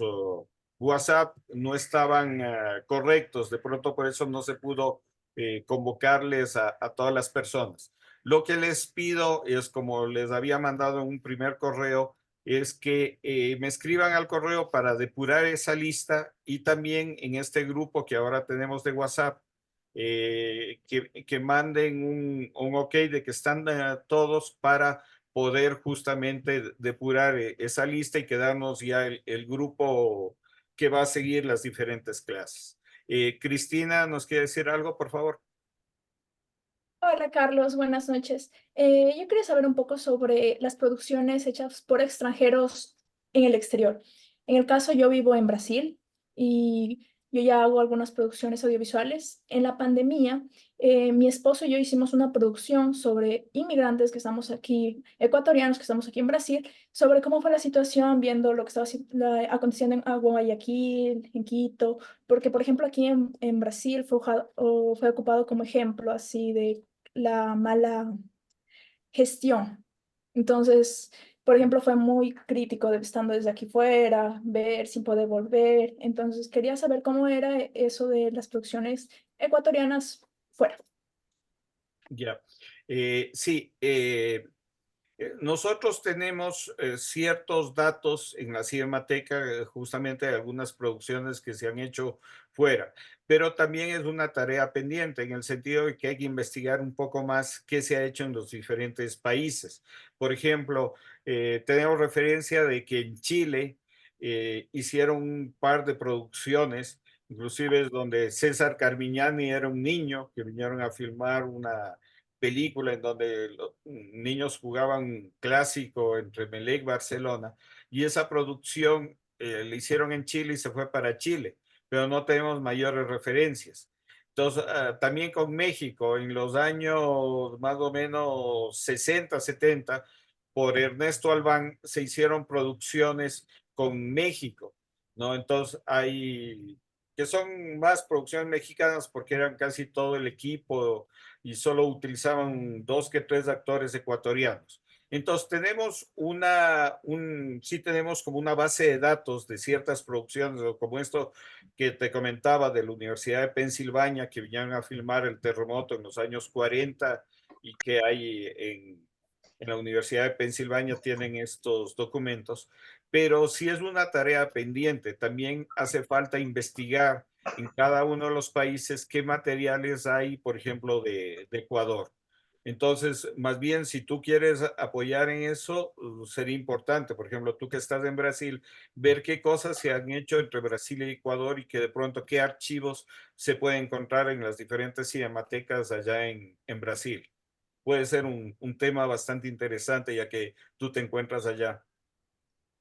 WhatsApp no estaban correctos, de pronto por eso no se pudo convocarles a todas las personas. Lo que les pido es, como les había mandado en un primer correo, es que me escriban al correo para depurar esa lista y también en este grupo que ahora tenemos de WhatsApp, que manden un ok de que están todos para poder justamente depurar esa lista y quedarnos ya el grupo que va a seguir las diferentes clases. Cristina, ¿nos quiere decir algo, por favor?
Hola Carlos, buenas noches. Yo quería saber un poco sobre las producciones hechas por extranjeros en el exterior. En el caso, yo vivo en Brasil y yo ya hago algunas producciones audiovisuales. En la pandemia, mi esposo y yo hicimos una producción sobre inmigrantes que estamos aquí, ecuatorianos que estamos aquí en Brasil, sobre cómo fue la situación, viendo lo que estaba aconteciendo en Guayaquil, en Quito, porque por ejemplo aquí en Brasil fue ocupado como ejemplo así de la mala gestión. Entonces, por ejemplo, fue muy crítico de estando desde aquí fuera, ver sin poder volver. Entonces, quería saber cómo era eso de las producciones ecuatorianas fuera.
Ya. Sí, nosotros tenemos ciertos datos en la Cinemateca, justamente de algunas producciones que se han hecho fuera, pero también es una tarea pendiente en el sentido de que hay que investigar un poco más qué se ha hecho en los diferentes países. Por ejemplo, tenemos referencia de que en Chile hicieron un par de producciones inclusive es donde César Carmignani era un niño que vinieron a filmar una película en donde los niños jugaban un clásico entre Melec y Barcelona, y esa producción la hicieron en Chile y se fue para Chile, pero no tenemos mayores referencias. Entonces, también con México, en los años más o menos 60, 70, por Ernesto Albán se hicieron producciones con México, ¿no? Entonces, hay que son más producciones mexicanas porque eran casi todo el equipo y solo utilizaban 2 que 3 actores ecuatorianos. Entonces sí tenemos como una base de datos de ciertas producciones, como esto que te comentaba de la Universidad de Pensilvania, que vinieron a filmar el terremoto en los años 40 y que hay en la Universidad de Pensilvania tienen estos documentos, pero sí es una tarea pendiente. También hace falta investigar en cada uno de los países qué materiales hay, por ejemplo, de Ecuador. Entonces, más bien, si tú quieres apoyar en eso, sería importante, por ejemplo, tú que estás en Brasil, ver qué cosas se han hecho entre Brasil y Ecuador y que de pronto qué archivos se pueden encontrar en las diferentes cinematecas allá en Brasil. Puede ser un tema bastante interesante ya que tú te encuentras allá.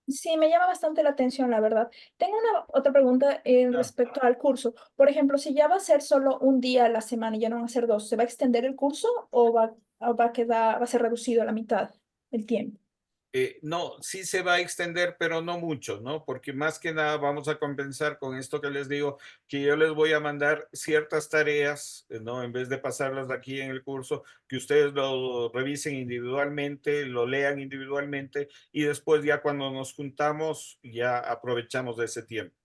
Sí, me llama bastante la atención, la verdad. Tengo una otra pregunta
Ya.
respecto al curso. Por ejemplo, si ya va a ser solo un día a la semana y ya no van a ser dos, ¿se va a extender el curso o va a ser reducido a la mitad el tiempo?
No, sí se va a extender, pero no mucho, ¿no? Porque más que nada vamos a compensar con esto que les digo, que yo les voy a mandar ciertas tareas, ¿no? En vez de pasarlas aquí en el curso, que ustedes lo revisen individualmente, lo lean individualmente y después ya cuando nos juntamos ya aprovechamos de ese tiempo.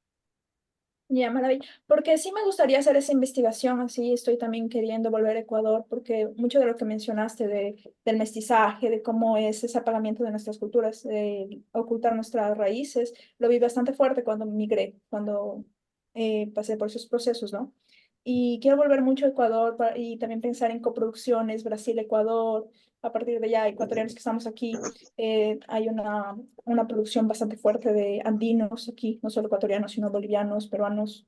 Ya, maravilla. Porque sí me gustaría hacer esa investigación, así estoy también queriendo volver a Ecuador, porque mucho de lo que mencionaste del mestizaje, de cómo es ese apagamiento de nuestras culturas, de ocultar nuestras raíces, lo vi bastante fuerte cuando migré, cuando pasé por esos procesos, ¿no? Y quiero volver mucho a Ecuador y también pensar en coproducciones, Brasil-Ecuador, a partir de ya, ecuatorianos que estamos aquí, hay una producción bastante fuerte de andinos aquí, no solo ecuatorianos, sino bolivianos, peruanos.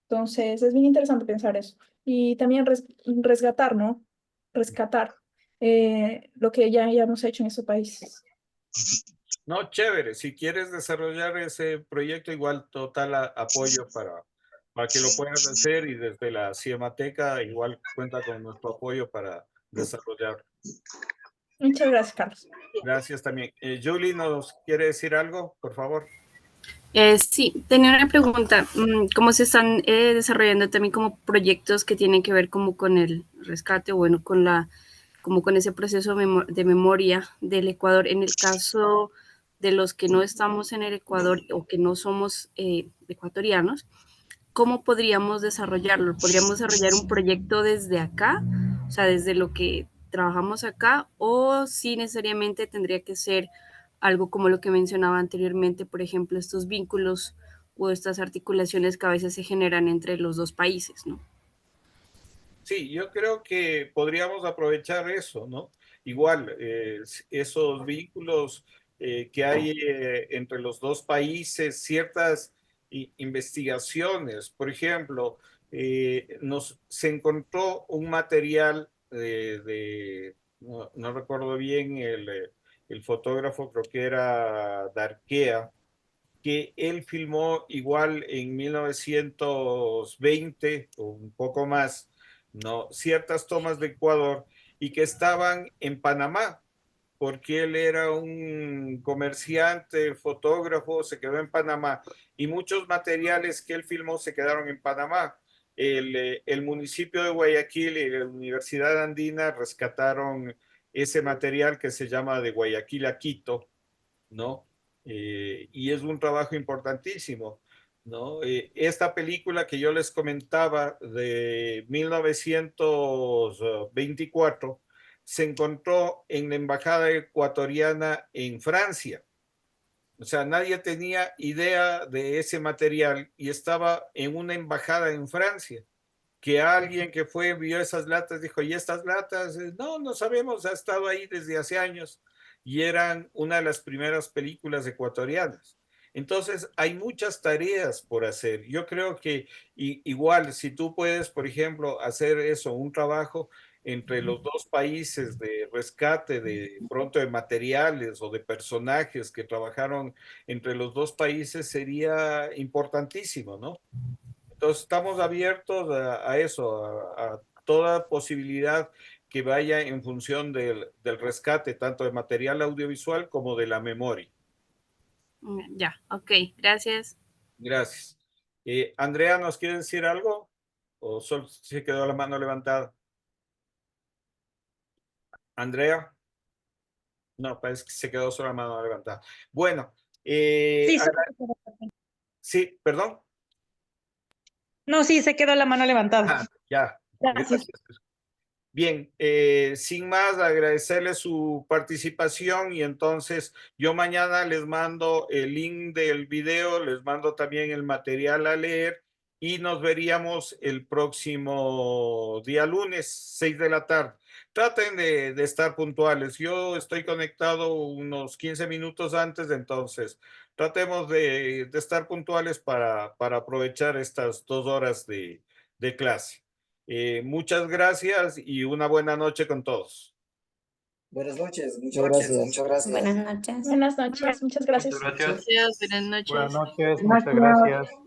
Entonces, es bien interesante pensar eso. Y también resgatar, ¿no? Rescatar lo que ya hemos hecho en ese país.
No, chévere. Si quieres desarrollar ese proyecto, igual total apoyo para que lo puedas hacer y desde la Cinemateca igual cuenta con nuestro apoyo para desarrollar.
Muchas gracias, Carlos.
Gracias también. Julie, ¿nos quiere decir algo, por favor?
Sí, tenía una pregunta. ¿Cómo se están desarrollando también como proyectos que tienen que ver como con el rescate o bueno, como con ese proceso de memoria del Ecuador? En el caso de los que no estamos en el Ecuador o que no somos ecuatorianos, ¿cómo podríamos desarrollarlo? ¿Podríamos desarrollar un proyecto desde acá? O sea, desde lo que trabajamos acá, o si necesariamente tendría que ser algo como lo que mencionaba anteriormente, por ejemplo, estos vínculos o estas articulaciones que a veces se generan entre los dos países, ¿no?
Sí, yo creo que podríamos aprovechar eso, ¿no? Igual, esos vínculos que hay entre los dos países, ciertas investigaciones. Por ejemplo, se encontró un material no recuerdo bien, el fotógrafo creo que era Darquea, que él filmó igual en 1920 o un poco más, ¿no? Ciertas tomas de Ecuador y que estaban en Panamá, porque él era un comerciante, fotógrafo, se quedó en Panamá y muchos materiales que él filmó se quedaron en Panamá. El municipio de Guayaquil y la Universidad Andina rescataron ese material que se llama de Guayaquil a Quito, ¿no? Y es un trabajo importantísimo, ¿no? Esta película que yo les comentaba de 1924 se encontró en la embajada ecuatoriana en Francia. O sea, nadie tenía idea de ese material y estaba en una embajada en Francia. Que alguien que fue, vio esas latas, dijo, ¿y estas latas? No, no sabemos, ha estado ahí desde hace años y eran una de las primeras películas ecuatorianas. Entonces, hay muchas tareas por hacer. Yo creo que igual, si tú puedes, por ejemplo, hacer eso, un trabajo entre los dos países de rescate de pronto de materiales o de personajes que trabajaron entre los dos países, sería importantísimo, ¿no? Entonces, estamos abiertos a eso, a toda posibilidad que vaya en función del rescate, tanto de material audiovisual como de la memoria.
Ya, ok, gracias.
Gracias. Andrea, ¿nos quiere decir algo? ¿O solo se quedó la mano levantada? Andrea. No, parece que se quedó solo la mano levantada. Bueno.
Sí,
sí, perdón.
no, sí, se quedó la mano levantada.
Ya,
Gracias.
Bien, sin más, agradecerle su participación y entonces yo mañana les mando el link del video, les mando también el material a leer y nos veríamos el próximo día lunes, 6 de la tarde. Traten de estar puntuales. Yo estoy conectado unos 15 minutos antes, entonces tratemos de estar puntuales para aprovechar estas 2 horas de clase. Muchas gracias y una buena noche con todos.
Buenas noches, muchas gracias.
Muchas gracias. Buenas noches.
Buenas noches, muchas gracias.
Muchas gracias.
Gracias, buenas noches.
Buenas noches, muchas gracias.